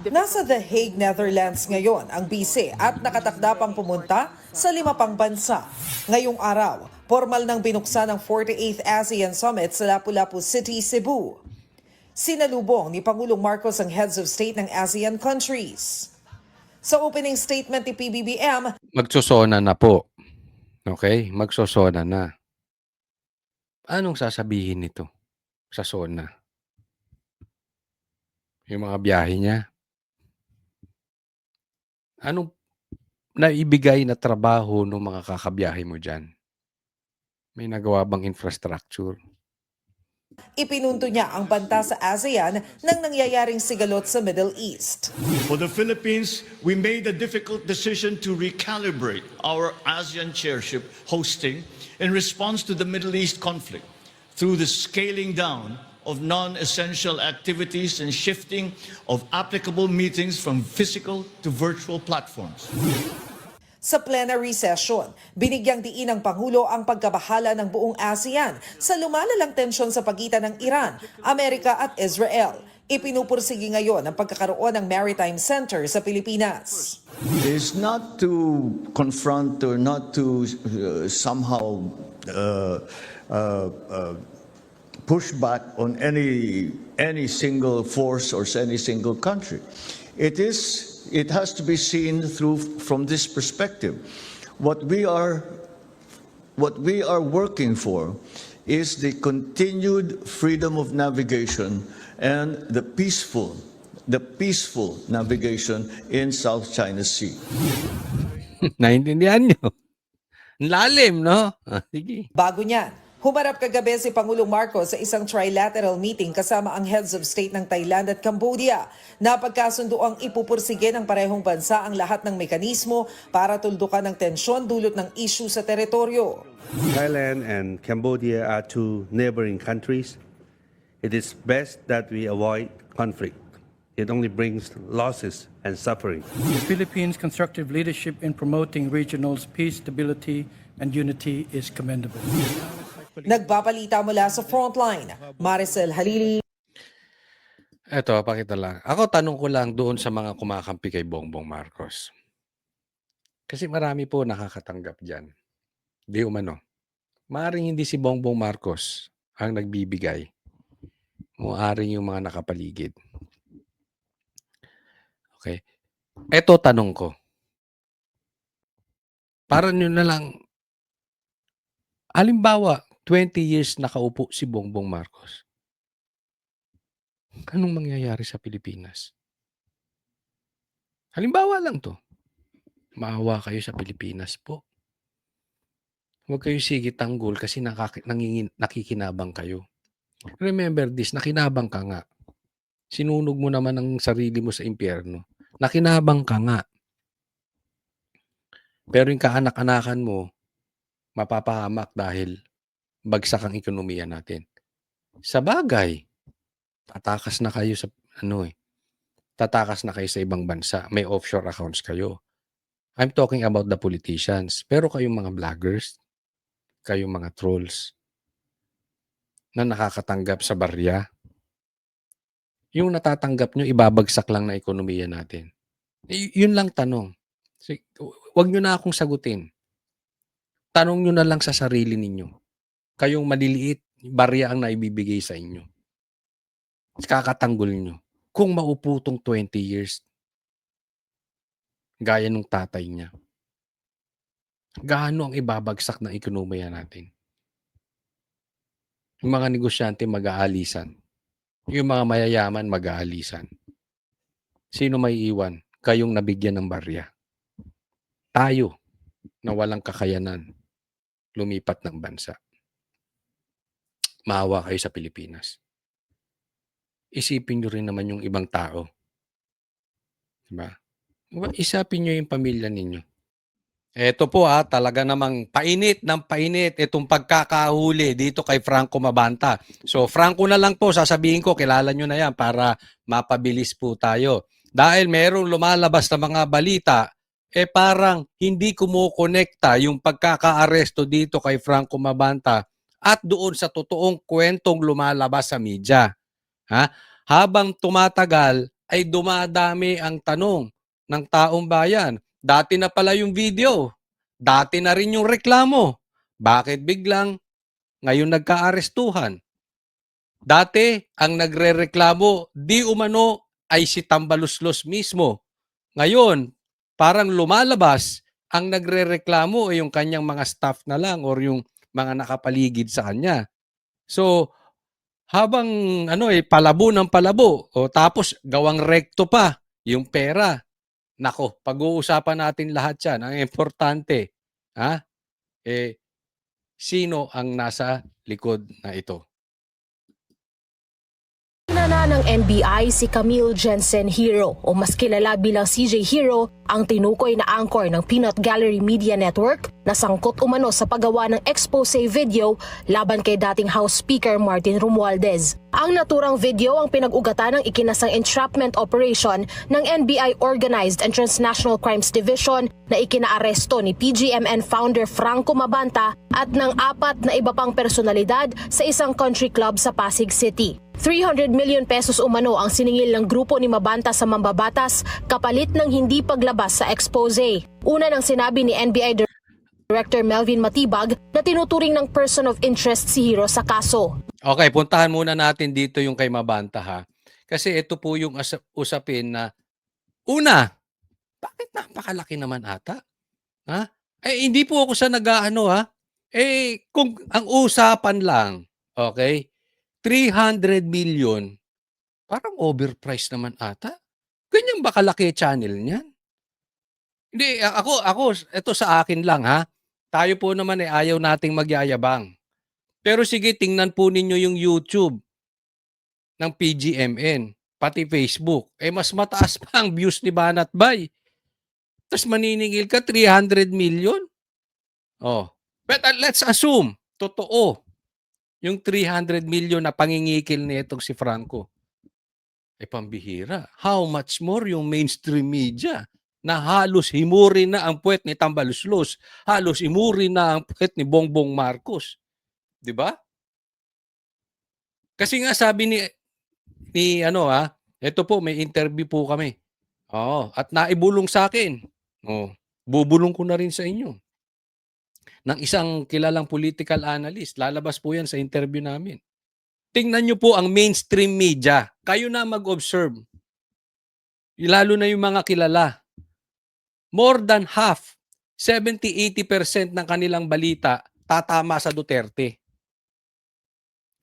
Nasa The Hague, Netherlands ngayon ang bise at nakatakda pang pumunta sa 5 pang bansa. Ngayong araw, formal nang binuksan ang 48th ASEAN Summit sa Lapu-Lapu City, Cebu. Sinalubong ni Pangulong Marcos ang heads of state ng ASEAN countries. Sa opening statement ni PBBM, Magsosona na po. Okay? Magsosona na. Anong sasabihin nito sa SONA? Yung mga biyahe niya? Anong naibigay na trabaho ng mga kakabiyahe mo dyan? May nagawa bang infrastructure? ipinunto niya ang banta sa ASEAN ng nangyayaring sigalot sa Middle East. For the Philippines, we made a difficult decision to recalibrate our ASEAN chairship hosting in response to the Middle East conflict through the scaling down of non-essential activities and shifting of applicable meetings from physical to virtual platforms. Sa plenary session, binigyang diin ng Pangulo ang pagkabahala ng buong ASEAN sa lumalalang tensyon sa pagitan ng Iran, Amerika at Israel. Ipinupursigi ngayon ang pagkakaroon ng Maritime Center sa Pilipinas. It's not to confront or not to somehow push back on any single force or any single country. It has to be seen from this perspective. What we are working for is the continued freedom of navigation and the peaceful navigation in South China Sea. Naintindihan nyo? Ang lalim, no? Sige. Bago niyan, humarap kagabi si Pangulong Marcos sa isang trilateral meeting kasama ang heads of state ng Thailand at Cambodia. Napagkasundo ang ipupursige ng parehong bansa ang lahat ng mekanismo para tuldukan ng tensyon dulot ng issue sa teritoryo. Thailand and Cambodia are two neighboring countries. It is best that we avoid conflict. It only brings losses and suffering. The Philippines' constructive leadership in promoting regional peace, stability, and unity is commendable. Nagbabalita mula sa frontline, Maricel Halili. Eto, pakita lang. Ako, tanong ko lang doon sa mga kumakampi kay Bongbong Marcos. Kasi marami po nakakatanggap dyan. Di umano. Maaring hindi si Bongbong Marcos ang nagbibigay. Maaring yung mga nakapaligid. Okay. Eto, tanong ko. Para nyo na lang, halimbawa, 20 years nakaupo si Bongbong Marcos. Anong mangyayari sa Pilipinas? Halimbawa lang to. Maawa kayo sa Pilipinas po. Huwag kayo sige tanggol kasi nakikinabang kayo. Remember this, nakinabang ka nga. Sinunog mo naman ang sarili mo sa impyerno. Nakinabang ka nga. Pero yung kaanak-anakan mo, mapapahamak dahil bagsak ang ekonomiya natin. Sa bagay, tatakas na kayo sa tatakas na kayo sa ibang bansa. May offshore accounts kayo. I'm talking about the politicians. Pero kayong mga vloggers, kayong mga trolls na nakakatanggap sa barya, yung natatanggap nyo, ibabagsak lang na ekonomiya natin. Yun lang tanong. Huwag nyo na akong sagutin. Tanong nyo na lang sa sarili ninyo. Kayong maliliit, barya ang naibibigay sa inyo. Kakatanggol nyo. Kung maupo tong 20 years, gaya nung tatay niya, gaano ang ibabagsak ng ekonomiya natin? Yung mga negosyante mag-aalisan. Yung mga mayayaman mag-aalisan. Sino may iwan? Kayong nabigyan ng barya. Tayo na walang kakayanan lumipat ng bansa. maawa kayo sa Pilipinas. Isipin nyo rin naman yung ibang tao. Diba? Isipin nyo yung pamilya ninyo. Eto po talaga namang painit ng painit itong pagkakahuli dito kay Franco Mabanta. So Franco na lang po, sasabihin ko, kilala nyo na yan para mapabilis po tayo. Dahil merong lumalabas na mga balita, parang hindi kumukonekta yung pagkakaaresto dito kay Franco Mabanta at doon sa totoong kwentong lumalabas sa media. Habang tumatagal ay dumadami ang tanong ng taong bayan. Dati na pala yung video. Dati na rin yung reklamo. Bakit biglang ngayon nagkaarestuhan? Dati ang nagrereklamo di umano ay si Tambaluslos mismo. Ngayon, parang lumalabas ang nagrereklamo ay yung kanyang mga staff na lang or yung mga nakapaligid sa kanya. So, habang palabo ng palabo o tapos gawang rekto pa yung pera. Nako, pag-uusapan natin lahat yan. Ang importante, sino ang nasa likod na ito? Na ng NBI si Camille Jensen Hero o mas kilala bilang CJ Hero ang tinukoy na anchor ng Peanut Gallery Media Network na sangkot umano sa paggawa ng expose video laban kay dating House Speaker Martin Romualdez. Ang naturang video ang pinag-ugatan ng ikinasang entrapment operation ng NBI Organized and Transnational Crimes Division na ikinaaresto ni PGMN founder Franco Mabanta at ng 4 na iba pang personalidad sa isang country club sa Pasig City. 300 million pesos umano ang siningil ng grupo ni Mabanta sa mambabatas kapalit ng hindi paglabas sa expose. Una nang sinabi ni NBI Director Melvin Matibag na tinuturing ng person of interest si Hero sa kaso. Okay, puntahan muna natin dito yung kay Mabanta Kasi ito po yung usapin na una, bakit napakalaki naman ata? Hindi po ako sa kung ang usapan lang, okay, 300 million, parang overpriced naman ata. Ganyan ba kalaki channel niyan? Hindi, ako, ito sa akin lang Tayo po naman ayaw nating magyayabang. Pero sige, tingnan po ninyo yung YouTube ng PGMN, pati Facebook. Mas mataas pa ang views ni Banat Bay. Tapos maniningil ka 300 million? But let's assume, totoo, yung 300 million na pangingikil nitong si Franco. Pambihira. How much more yung mainstream media na halos himurin na ang puwet ni Tambaluslos, halos himurin na ang puwet ni Bongbong Marcos. 'Di ba? Kasi nga sabi ni ito po may interview po kami. At naibulong sa akin. Bubulong ko na rin sa inyo. Ng isang kilalang political analyst. Lalabas po yan sa interview namin. Tingnan nyo po ang mainstream media. Kayo na mag-observe. Lalo na yung mga kilala. More than half, 70-80% ng kanilang balita tatama sa Duterte.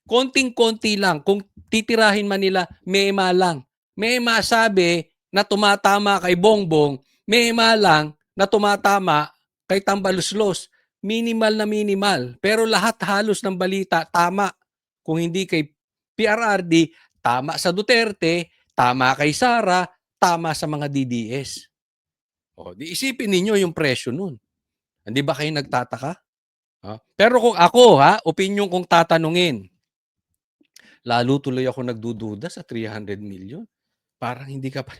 Konting-konti lang. Kung titirahin man nila, mema lang. Mema sabi na tumatama kay Bongbong, mema lang na tumatama kay Tambaluslos. Minimal na minimal. Pero lahat halos ng balita, tama. Kung hindi kay PRRD, tama sa Duterte, tama kay Sara, tama sa mga DDS. Di isipin ninyo yung presyo nun. Hindi ba kayo nagtataka? Pero kung ako, opinion kong tatanungin, lalo tuloy ako nagdududa sa 300 million. Parang hindi ka pa...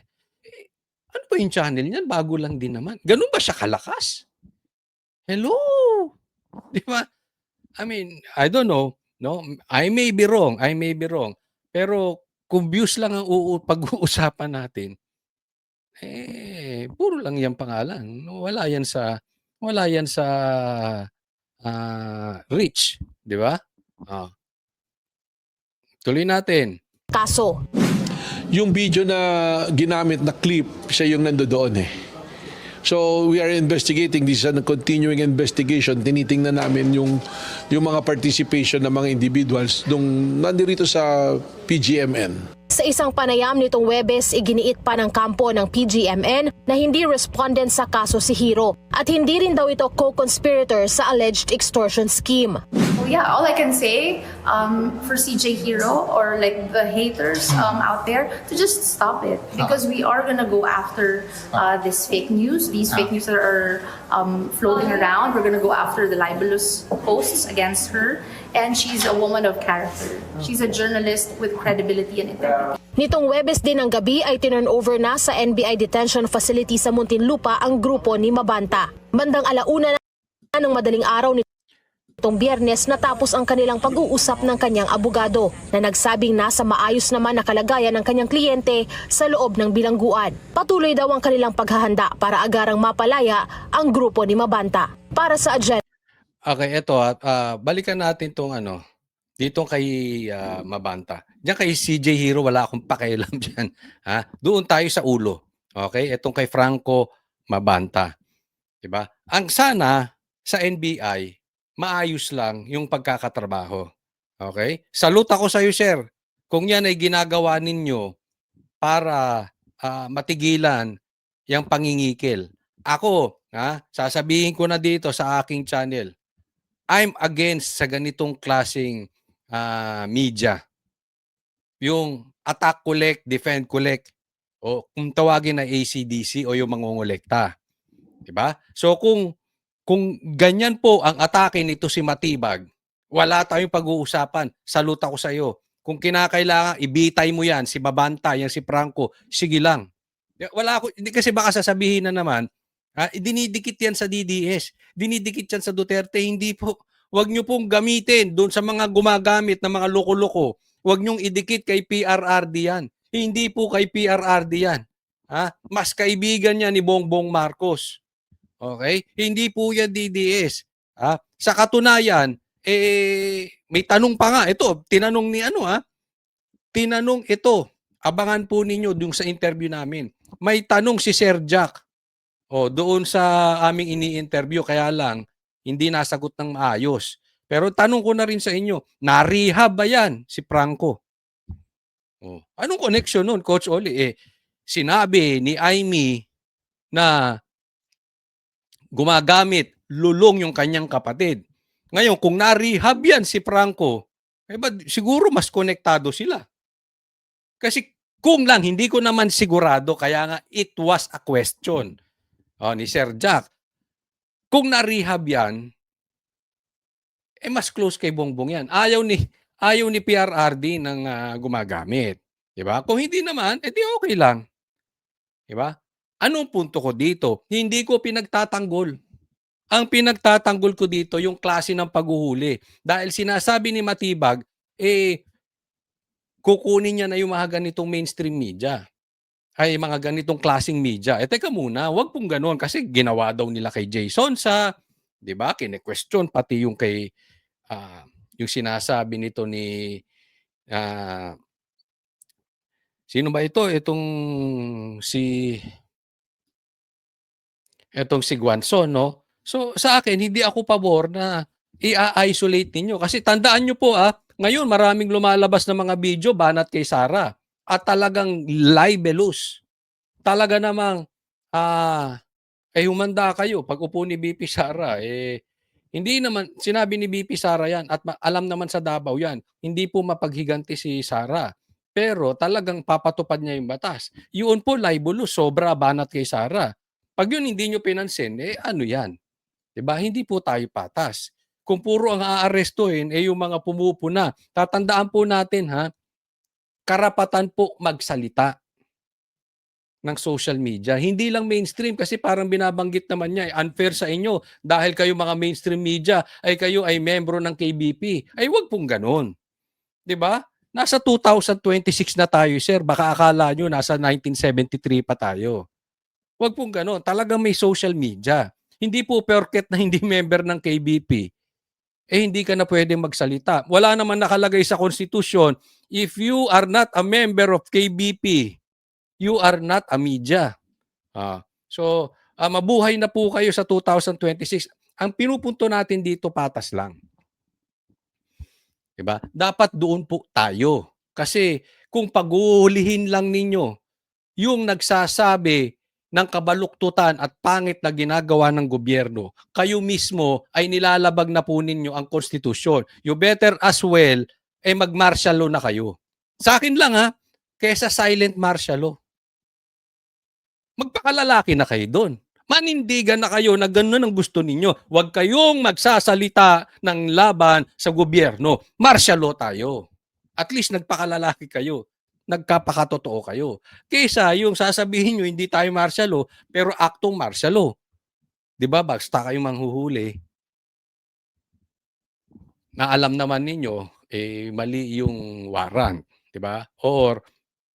ano ba yung channel niyan? Bago lang din naman. Ganun ba siya kalakas? Hello? Di ba? I mean, I don't know. No, I may be wrong. Pero kung views lang ang pag-uusapan natin, puro lang yan pangalan. Wala yan sa reach, di ba? Tuloy natin. Kaso. Yung video na ginamit na clip, siya yung nandoon So we are investigating this and continuing investigation. Tinitingnan namin yung mga participation ng mga individuals nung nandirito sa PGMN. Sa isang panayam nitong Webes, iginiit pa ng kampo ng PGMN na hindi respondent sa kaso si Hero at hindi rin daw ito co-conspirator sa alleged extortion scheme. So yeah, all I can say for CJ Hero or like the haters out there to just stop it, because we are gonna go after this fake news, these fake news that are floating around. We're gonna go after the libelous posts against her, and she's a woman of character. She's a journalist with credibility and integrity. Nitong Webes din ng gabi ay tinurn over na sa NBI detention facility sa Muntinlupa ang grupo ni Mabanta. Bandang 1:00 na ng madaling araw nitong Biyernes natapos ang kanilang pag-uusap ng kanyang abogado na nagsabing nasa maayos naman na kalagayan ng kanyang kliyente sa loob ng bilangguan. Patuloy daw ang kanilang paghahanda para agarang mapalaya ang grupo ni Mabanta. Para sa agenda. Okay, eto balikan natin tong dito kay Mabanta. Diyan kay CJ Hero, wala akong pakialam diyan. Doon tayo sa ulo. Okay? Etong kay Franco Mabanta. 'Di ba? Ang sana sa NBI, maayos lang yung pagkakatrabaho. Okay? Salute ako sa iyo, sir. Kung yan ay ginagawa ninyo para matigilan yung pangingikil. Ako, sasabihin ko na dito sa aking channel, I'm against sa ganitong klaseng media. Yung attack collect, defend collect, o kung tawagin na ACDC o yung mangongolekta. Diba? So kung ganyan po ang atake nito si Matibag, wala tayong pag-uusapan. Salute ako sa iyo. Kung kinakailangan, ibitay mo yan, si Mabanta, yan si Franco, sige lang. Wala ako, hindi kasi baka sasabihin na naman, dinidikit yan sa DDS, dinidikit yan sa Duterte, hindi po. Huwag nyo pong gamitin doon sa mga gumagamit ng mga loko-loko. Huwag nyong idikit kay PRRD yan. Hindi po kay PRRD yan. Mas kaibigan niya ni Bongbong Marcos. Okay? Hindi po yan DDS. Sa katunayan, may tanong pa nga. Ito, tinanong ni tinanong ito. Abangan po ninyo doon sa interview namin. May tanong si Sir Jack. Doon sa aming ini-interview, kaya lang, hindi nasagot ng maayos. Pero tanong ko na rin sa inyo, na-rehab ba yan si Franco? Anong connection nun, Coach Oli? Sinabi ni Amy na gumagamit lulong yung kanyang kapatid. Ngayon, kung na-rehab yan si Franco, siguro mas konektado sila. Kasi kung lang, hindi ko naman sigurado, kaya nga it was a question ni Sir Jack. Kung na-rehab yan, mas close kay Bongbong yan. Ayaw ni PRRD ng gumagamit. Diba? Kung hindi naman, edi okay lang. Diba? Anong punto ko dito? Hindi ko pinagtatanggol. Ang pinagtatanggol ko dito, yung klase ng paghuhuli. Dahil sinasabi ni Matibag, kukunin niya na yung mga ganitong mainstream media. Ay, mga ganitong klaseng media. Teka muna, wag pong ganoon kasi ginawa daw nila kay Jason sa, 'di ba? Kine-question pati yung kay yung sinasabi nito ni sino ba ito? Itong si Guanzon, no? So sa akin hindi ako pabor na i-isolate ninyo kasi tandaan niyo po ngayon maraming lumalabas na mga video banat kay Sara. At talagang libelous. Talaga namang humanda kayo pag upo ni BP Sara. Hindi naman, sinabi ni BP Sara yan at alam naman sa Davao yan, hindi po mapaghiganti si Sara. Pero talagang papatupad niya yung batas. Yun po libelous, sobra banat kay Sara. Pag yun hindi nyo pinansin, ano yan? Diba? Hindi po tayo patas. Kung puro ang aarestuhin, yung mga pumupuna. Tatandaan po natin karapatan po magsalita ng social media. Hindi lang mainstream kasi parang binabanggit naman niya, unfair sa inyo dahil kayo mga mainstream media ay kayo ay membro ng KBP. Ay wag pong ganun. 'Di ba? Nasa 2026 na tayo, sir. Baka akala nyo nasa 1973 pa tayo. Wag pong ganun. Talagang may social media. Hindi po porket na hindi member ng KBP. Hindi ka na pwedeng magsalita. Wala naman nakalagay sa konstitusyon, if you are not a member of KBP, you are not a media. So, mabuhay na po kayo sa 2026. Ang pinupunto natin dito, patas lang. Diba? Dapat doon po tayo. Kasi kung pag-uulihin lang ninyo, yung nagsasabi ng kabaluktutan at pangit na ginagawa ng gobyerno, kayo mismo ay nilalabag na po ninyo ang konstitusyon. You better as well mag-martial law na kayo. Sa akin lang kesa silent martial law. Magpakalalaki na kayo doon. Manindigan na kayo na gano'n ang gusto ninyo. Huwag kayong magsasalita ng laban sa gobyerno. Martial law tayo. At least nagpakalalaki kayo. Nagkapakatotoo kayo. Kaysa yung sasabihin nyo, hindi tayo martial law, pero aktong martial law. Di ba? Basta kayo manghuhuli, na alam naman ninyo, mali yung warrant. Di ba? Or,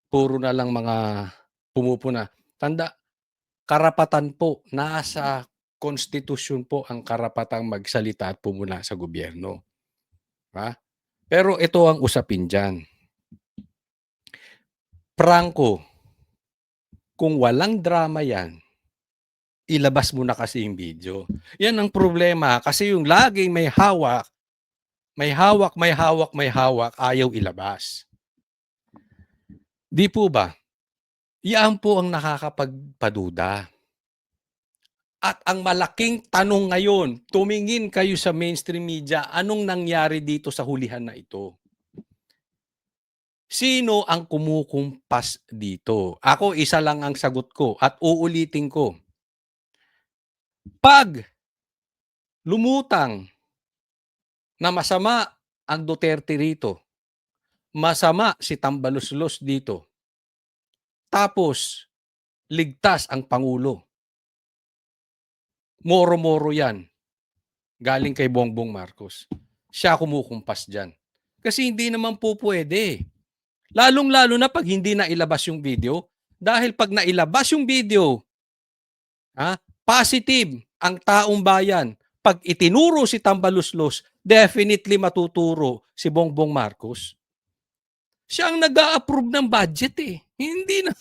puro na lang mga pumupuna. Tanda, karapatan po, nasa konstitusyon po ang karapatang magsalita at pumuna sa gobyerno. Ha? Pero ito ang usapin dyan. Franco, kung walang drama yan, ilabas mo na kasi yung video. Yan ang problema kasi yung laging may hawak, ayaw ilabas. Di po ba? Yan po ang nakakapagpaduda. At ang malaking tanong ngayon, tumingin kayo sa mainstream media, anong nangyari dito sa hulihan na ito? Sino ang kumukumpas dito? Ako, isa lang ang sagot ko at uulitin ko. Pag lumutang na masama ang Duterte rito, masama si Tambaluslos dito, tapos ligtas ang Pangulo, moro-moro yan, galing kay Bongbong Marcos. Siya kumukumpas dyan. Kasi hindi naman po pwede. Lalong-lalo na pag hindi na ilabas yung video. Dahil pag nailabas yung video, positive ang taong bayan. Pag itinuro si Tambaluslos, definitely matuturo si Bongbong Marcos. Siya ang nag-a-approve ng budget Hindi na.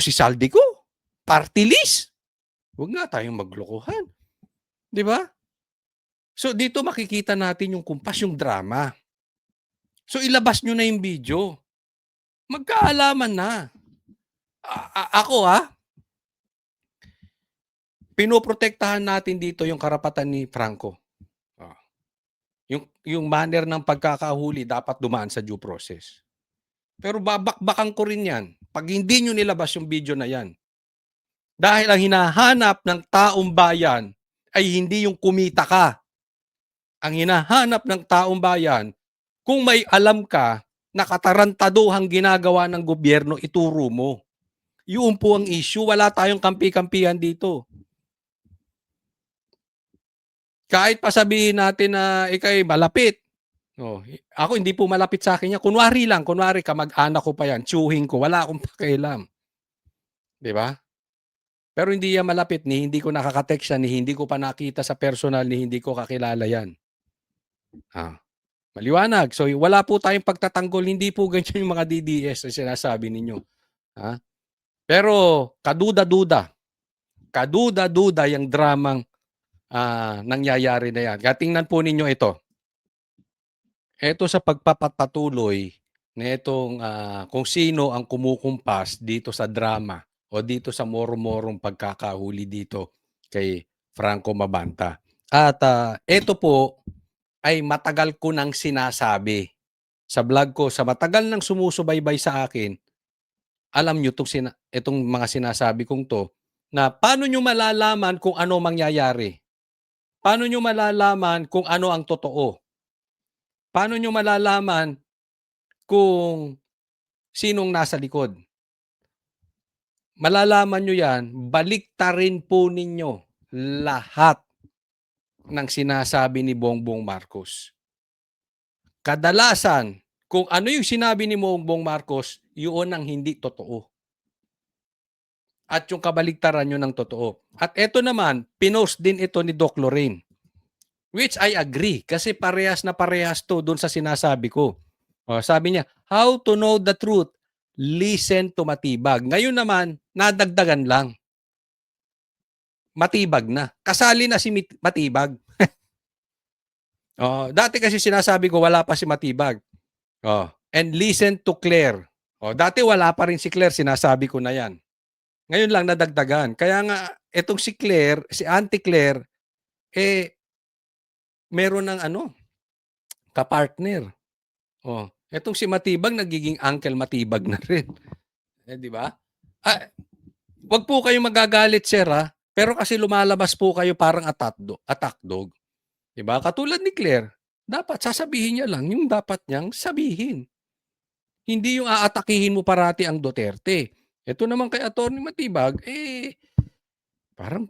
Si Saldico? Party list? Huwag nga tayong maglokohan. Di ba? So dito makikita natin yung kumpas, yung drama. So ilabas nyo na yung video. Magkaalaman na. Ako pinoprotektahan natin dito yung karapatan ni Franco. Yung manner ng pagkakahuli dapat dumaan sa due process. Pero babakbakan ko rin yan pag hindi nyo nilabas yung video na yan. Dahil ang hinahanap ng taong bayan ay hindi yung kumita ka. Ang hinahanap ng taong bayan, kung may alam ka na katarantaduhang ginagawa ng gobyerno, ituro mo. Yun po ang issue. Wala tayong kampi-kampihan dito. Kahit pa sabihin natin na ikay malapit. Ako hindi po malapit sa akin yan. Kunwari lang, kamag-anak ko pa yan. Tsuhin ko. Wala akong pakialam. Diba? Pero hindi yan malapit, ni hindi ko nakaka-text yan, ni hindi ko pa nakita sa personal, ni hindi ko kakilala yan. Maliwanag. So wala po tayong pagtatanggol, hindi po ganyan yung mga DDS na sinasabi ninyo. Pero kaduda-duda yung dramang nangyayari na yan. Tingnan po ninyo ito. Ito sa pagpapatuloy na itong kung sino ang kumukumpas dito sa drama o dito sa moro-morong pagkakahuli dito kay Franco Mabanta. At ito po ay matagal ko nang sinasabi sa vlog ko, sa matagal nang sumusubaybay sa akin, alam nyo itong mga sinasabi kong to, na paano nyo malalaman kung ano mangyayari? Paano nyo malalaman kung ano ang totoo? Paano nyo malalaman kung sinong nasa likod? Malalaman nyo yan, baliktarin po ninyo lahat ng sinasabi ni Bongbong Marcos. Kadalasan, kung ano yung sinabi ni Bongbong Marcos, yun ang hindi totoo. At yung kabaliktaran nyo ng totoo. At ito naman, pinost din ito ni Doc Lorraine. Which I agree, kasi parehas na parehas to doon sa sinasabi ko. Sabi niya, how to know the truth? Listen to Matibag. Ngayon naman, nadagdagan lang. Matibag na. Kasali na si Matibag. Dati kasi sinasabi ko, wala pa si Matibag. And listen to Claire. Dati wala pa rin si Claire, sinasabi ko na yan. Ngayon lang nadagdagan. Kaya nga etong si Claire, si Auntie Claire, meron ng kapartner. Oh, etong si Matibag nagiging Uncle Matibag na rin. Di ba? Wag po kayong magagalit, sir, pero kasi lumalabas po kayo parang attack dog. Di ba? Katulad ni Claire, dapat sasabihin niya lang yung dapat niyang sabihin. Hindi yung aatakihin mo parati ang Duterte. Ito naman kay Atty. Matibag, parang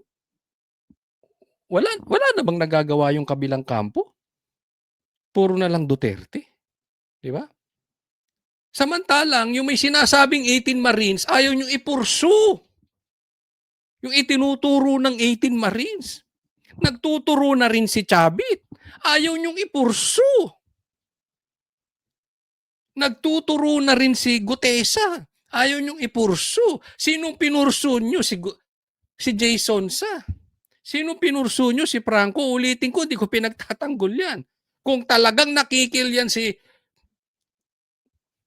wala na bang nagagawa yung kabilang kampo? Puro na lang Duterte. Di ba? Samantalang, yung may sinasabing 18 Marines, ayaw nyo ipursu. Yung itinuturo ng 18 Marines. Nagtuturo na rin si Chavit. Ayaw nyong ipursu. Nagtuturo na rin si Gutesa. Ayaw nyong ipursu. Sinong pinursu nyo? Si Jason Sa. Sinong pinursu nyo? Si Franco. Ulitin ko, di ko pinagtatanggol yan. Kung talagang nakikil yan si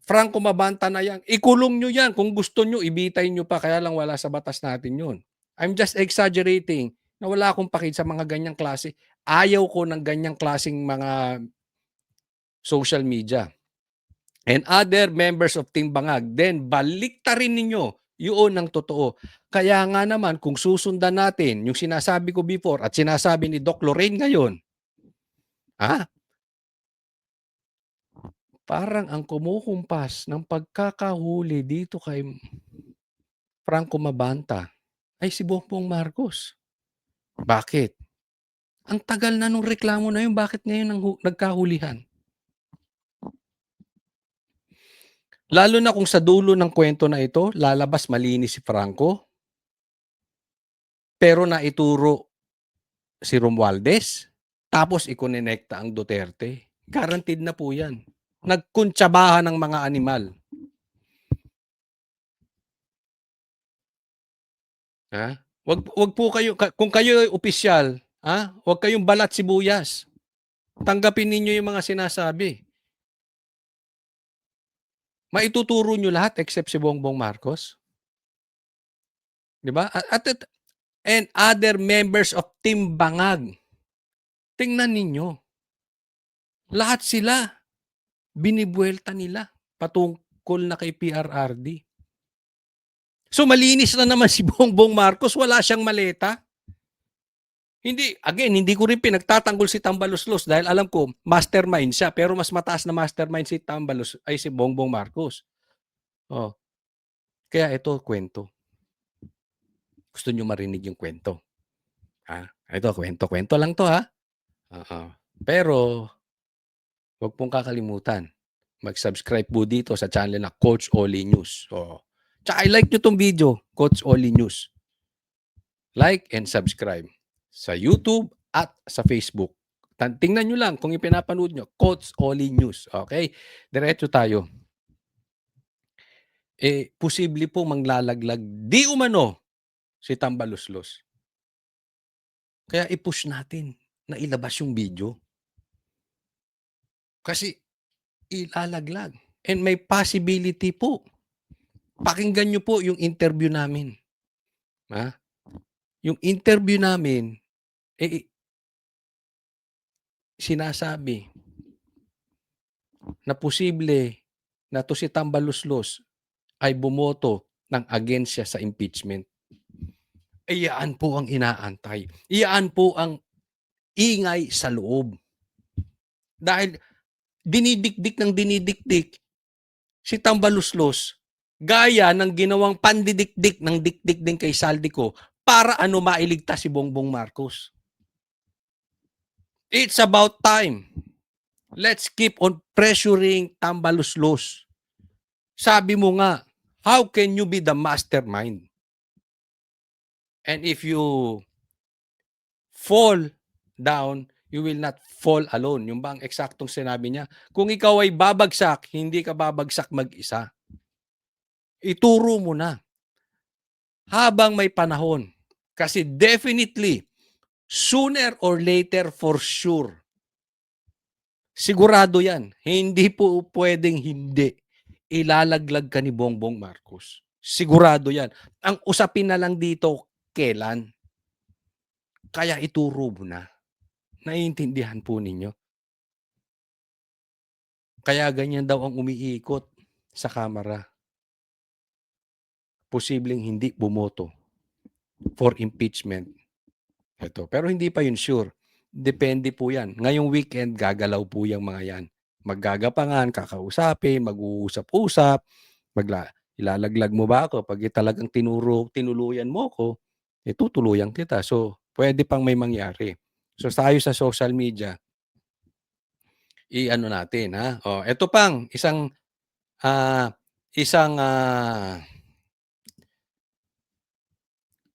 Franco Mabanta na yan, ikulong nyo yan. Kung gusto nyo, ibitay nyo pa. Kaya lang wala sa batas natin yun. I'm just exaggerating na wala akong pakid sa mga ganyang klase. Ayaw ko ng ganyang klaseng mga social media. And other members of Team Bangag, then baliktarin ninyo yun ang totoo. Kaya nga naman, kung susundan natin yung sinasabi ko before at sinasabi ni Doc Lorraine ngayon, parang ang kumukumpas ng pagkakahuli dito kay Franco Mabanta ay si Bongbong Marcos. Bakit? Ang tagal na nung reklamo na yun, bakit ngayon nagkahulihan? Lalo na kung sa dulo ng kwento na ito, lalabas malinis si Franco, pero naituro si Romualdez, tapos ikonekta ang Duterte. Guaranteed na po yan. Nagkuntsabahan ng mga animal. Wag po kayo, kung kayo ay opisyal, wag kayong balat sibuyas. Tanggapin ninyo yung mga sinasabi. Maituturo nyo lahat except si Bongbong Marcos. Di ba? And other members of Team Bangag. Tingnan ninyo. Lahat sila, binibuelta nila patungkol na kay PRRD. So malinis na naman si Bongbong Marcos, wala siyang maleta. Hindi ko rin pinagtatanggol si Tambaluslos dahil alam ko, mastermind siya, pero mas mataas na mastermind si si Bongbong Marcos. Kaya ito, kwento. Gusto nyo marinig yung kwento? Ito, kwento lang to, Pero, huwag pong kakalimutan, mag-subscribe po dito sa channel na Coach Oli News. Tsaka i-like nyo tong video, Coach Oli News. Like and subscribe sa YouTube at sa Facebook. Tingnan nyo lang kung ipinapanood nyo, Coach Oli News. Okay? Diretso tayo. Posible po manglalaglag di umano si Tambaluslos. Kaya i-push natin na ilabas yung video. Kasi ilalaglag. And may possibility po. Pakinggan nyo po yung interview namin. Yung interview namin, sinasabi na posible na to si Tambaluslos ay bumoto ng against siya sa impeachment. Iyaan po ang inaantay. Iyaan po ang ingay sa loob. Dahil dinidikdik si Tambaluslos gaya ng ginawang pandidikdik ng dikdik din kay Saldico para mailigtas si Bongbong Marcos. It's about time. Let's keep on pressuring Tambaluslos. Sabi mo nga, how can you be the mastermind? And if you fall down, you will not fall alone. Yung bang eksaktong sinabi niya? Kung ikaw ay babagsak, hindi ka babagsak mag-isa. Ituro mo na. Habang may panahon. Kasi definitely, sooner or later, for sure, sigurado yan. Hindi po pwedeng hindi. Ilalaglag ka ni Bongbong Marcos. Sigurado yan. Ang usapin na lang dito, kailan? Kaya ituro mo na. Naiintindihan po ninyo? Kaya ganyan daw ang umiikot sa Kamara. Posibleng hindi bumoto for impeachment. Ito. Pero hindi pa yun sure. Depende po yan. Ngayong weekend, gagalaw po yung mga yan. Maggagapangan, kakausapin, mag-uusap-usap, ilalaglag mo ba ako? Pag talagang tinuluyan mo ko, tutuluyan kita. So, pwede pang may mangyari. So, tayo sa social media, i-ano natin, ha? O, ito pang isang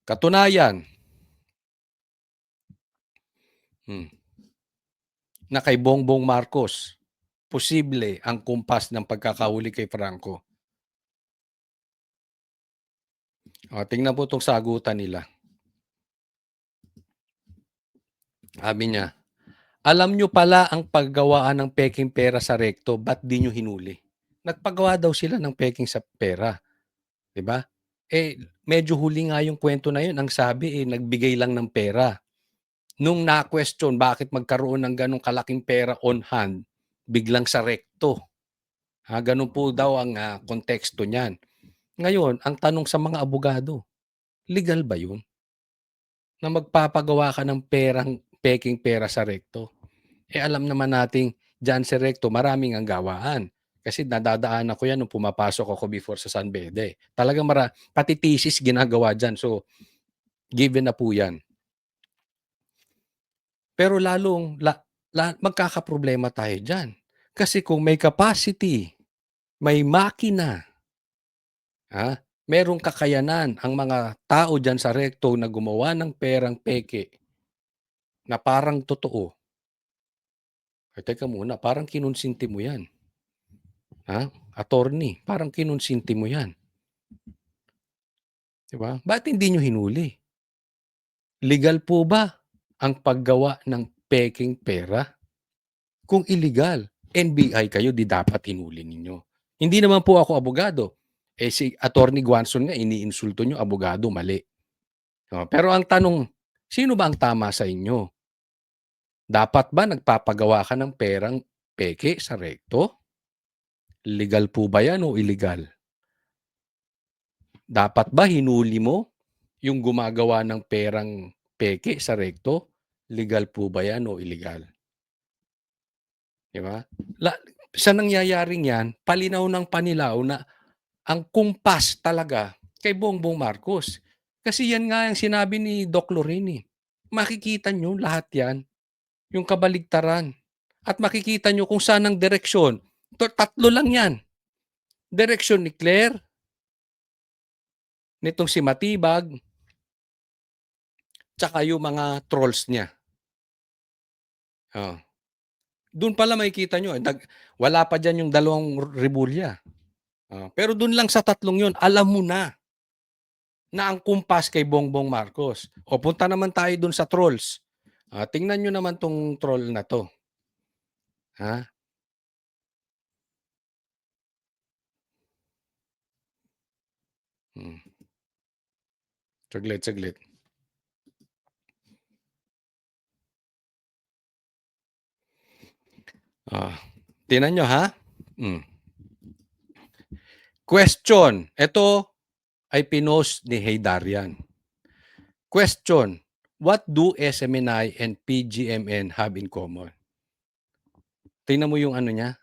katunayan na kay Bongbong Marcos, posible ang kumpas ng pagkakahuli kay Franco. O, tingnan po itong sagutan nila. Sabi niya, alam nyo pala ang paggawaan ng peking pera sa rekto, ba't di nyo hinuli? Nagpagawa daw sila ng peking sa pera. Diba? Medyo huli nga yung kwento na yun. Ang sabi, nagbigay lang ng pera. Nung na-question bakit magkaroon ng ganong kalaking pera on hand, biglang sa rekto. Ganun po daw ang konteksto niyan. Ngayon, ang tanong sa mga abogado, legal ba yun? Na magpapagawa ka ng peking pera sa rekto? Alam naman nating dyan sa rekto, maraming ang gawaan. Kasi nadadaanan ko yan nung pumapasok ako before sa San Bede. Talagang pati thesis ginagawa dyan. So, given na po yan. Pero magkakaproblema tayo dyan. Kasi kung may capacity, may makina, merong kakayanan ang mga tao dyan sa rekto na gumawa ng perang peke na parang totoo. Teka muna, parang kinonsinti mo yan. Attorney, parang kinonsinti mo yan. Diba? Ba't hindi nyo hinuli? Legal po ba ang paggawa ng peking pera? Kung illegal, NBI kayo, di dapat hinuli ninyo. Hindi naman po ako abogado. Si Attorney Guanzon nga, iniinsulto nyo, abogado, mali. Pero ang tanong, sino ba ang tama sa inyo? Dapat ba nagpapagawa ka ng perang peke sa rekto? Legal po ba yan o illegal? Dapat ba hinuli mo yung gumagawa ng perang peke sa rekto? Legal po ba yan o illegal? Diba? Sa nangyayaring yan, palinaw ng panilaw na ang kumpas talaga kay Bongbong Marcos. Kasi yan nga ang sinabi ni Doc Lorini. Makikita nyo lahat yan, yung kabaligtaran. At makikita nyo kung saan ang direksyon. Tatlo lang yan. Direksyon ni Claire, nitong si Matibag, tsaka yung mga trolls niya. Doon pala makikita nyo. Wala pa dyan yung 2 Rebulya. Pero doon lang sa 3 yun, alam mo na ang kumpas kay Bongbong Marcos. O punta naman tayo doon sa trolls. Tingnan nyo naman tong troll na to. Saglit. Tingnan nyo, ha? Question. Ito ay pinost ni Heydarian. Question. What do SMNI and PGMN have in common? Tingnan mo yung ano niya.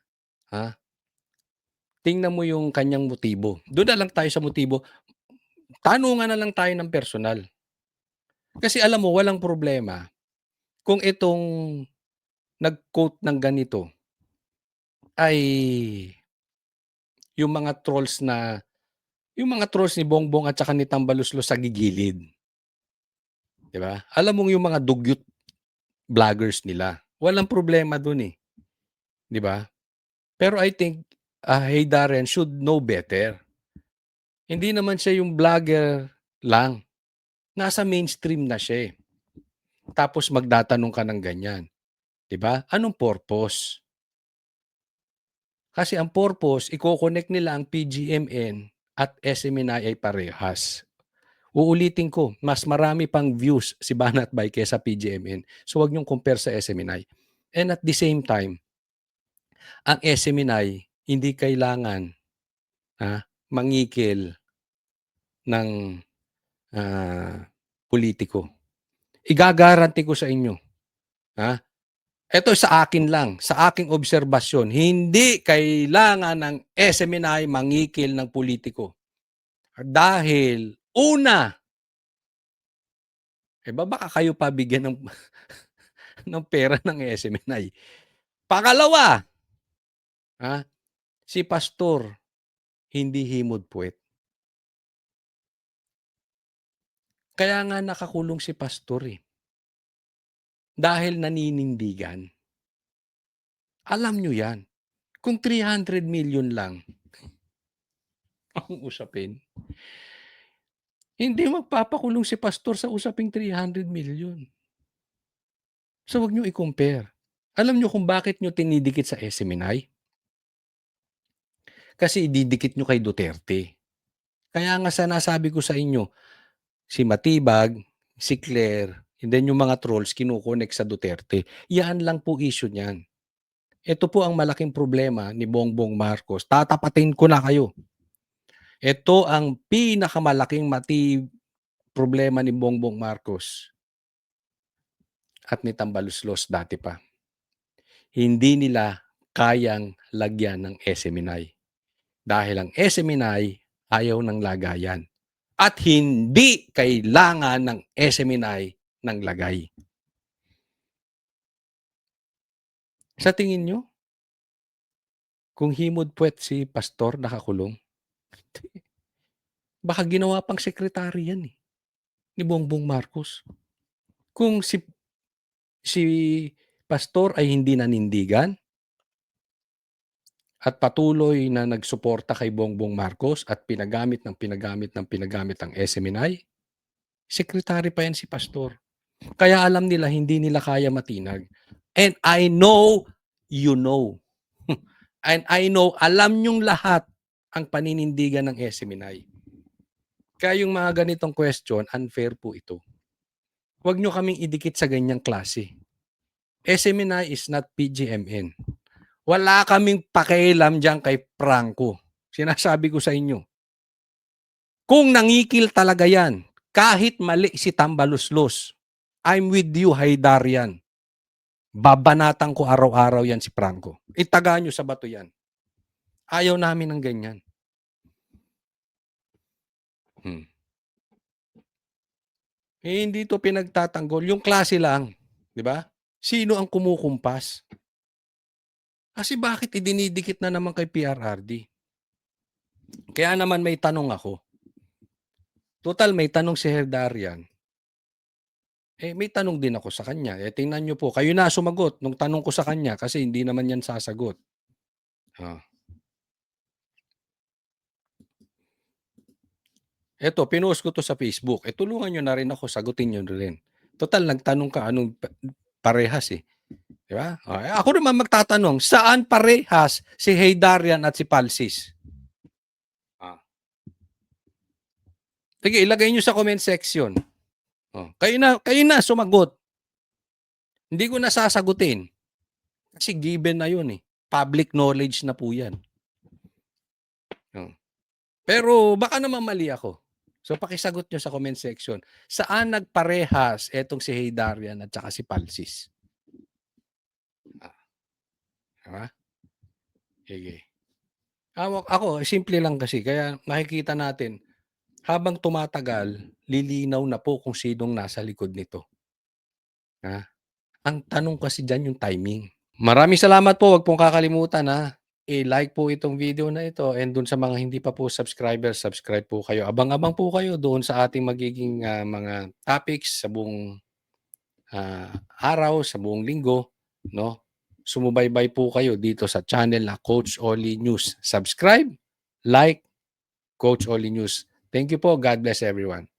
Tingnan mo yung kanyang motibo. Doon na lang tayo sa motibo. Tanungan na lang tayo ng personal. Kasi alam mo, walang problema kung itong nag-quote ng ganito ay yung mga trolls ni Bongbong at saka ni Tambaluslos sa gigilid. Diba? Alam mo yung mga dugyot vloggers nila. Walang problema dun eh. Diba? Pero I think Heydarian should know better. Hindi naman siya yung vlogger lang. Nasa mainstream na siya eh. Tapos magdatanong ka ng ganyan. Diba? Anong purpose? Kasi ang purpose, i-connect nila ang PGMN at SMNI ay parehas. Uulitin ko, mas marami pang views si Banat Bay kaysa PGMN. So wag niyong compare sa SMNI. And at the same time, ang SMNI hindi kailangan mangikil ng politiko. Igagaranti ko sa inyo. Ito sa akin lang, sa aking obserbasyon, hindi kailangan ng SMNI mangikil ng politiko. Dahil, una, baka kayo pa bigyan ng pera ng SMNI. Pangalawa, si pastor, hindi himod puwet. Kaya nga nakakulong si pastor Dahil naninindigan. Alam nyo yan. Kung 300 million lang ang usapin, hindi magpapakulong si pastor sa usaping 300 million. So wag nyo i-compare. Alam nyo kung bakit nyo tinidikit sa SMNI? Kasi ididikit nyo kay Duterte. Kaya nga sinasabi ko sa inyo, si Matibag, si Claire, and then yung mga trolls kinukonek sa Duterte. Yan lang po issue niyan. Ito po ang malaking problema ni Bongbong Marcos. Tatapatin ko na kayo. Ito ang pinakamalaking problema ni Bongbong Marcos at ni Tambaluslos dati pa. Hindi nila kayang lagyan ng SMNI. Dahil ang SMNI ayaw ng lagayan. At hindi kailangan ng SMNI ng lagay. Sa tingin nyo, kung himod puwet si pastor nakakulong, baka ginawa pang sekretary yan ni Bongbong Marcos. Kung si pastor ay hindi nanindigan at patuloy na nagsuporta kay Bongbong Marcos at pinagamit ang SMNI, sekretary pa yan si pastor. Kaya alam nila, hindi nila kaya matinag. And I know, you know. And I know, alam nyong lahat ang paninindigan ng SMNI. Kaya yung mga ganitong question, unfair po ito. Huwag nyo kaming idikit sa ganyang klase. SMNI is not PGMN. Wala kaming pakialam dyan kay Franco. Sinasabi ko sa inyo. Kung nangikil talaga yan, kahit mali si Tambaluslos, I'm with you, Haydarian. Babanatan ko araw-araw yan si Franco. Itaga nyo sa bato yan. Ayaw namin ng ganyan. Hindi to pinagtatanggol. Yung klase lang. Di ba? Sino ang kumukumpas? Kasi bakit idinidikit na naman kay PRRD? Kaya naman may tanong ako. Total, may tanong si Haydarian. May tanong din ako sa kanya. Tingnan nyo po, kayo na sumagot nung tanong ko sa kanya kasi hindi naman yan sasagot. Eto, pinost ko to sa Facebook. Tulungan nyo na rin ako, sagutin nyo rin. Total, nagtanong ka anong parehas Diba? Ako naman magtatanong, saan parehas si Haydarian at si Palsis? Sige, ilagay nyo sa comment section. Kayo na sumagot. Hindi ko na sasagutin. Kasi given na yun Public knowledge na po yan. Pero baka naman mali ako. So pakisagot nyo sa comment section. Saan nagparehas etong si Haydarian at saka si Palsis? Diba? Sige. Ako, simple lang kasi. Kaya makikita natin, habang tumatagal, lilinaw na po kung sinong nasa likod nito. Ang tanong kasi dyan yung timing. Maraming salamat po. Huwag pong kakalimutan i-like po itong video na ito, and dun sa mga hindi pa po subscribers, subscribe po kayo. Abang-abang po kayo doon sa ating magiging mga topics sa buong araw, sa buong linggo. Sumubaybay po kayo dito sa channel na Coach Oli News. Subscribe, like, Coach Oli News. Thank you po. God bless everyone.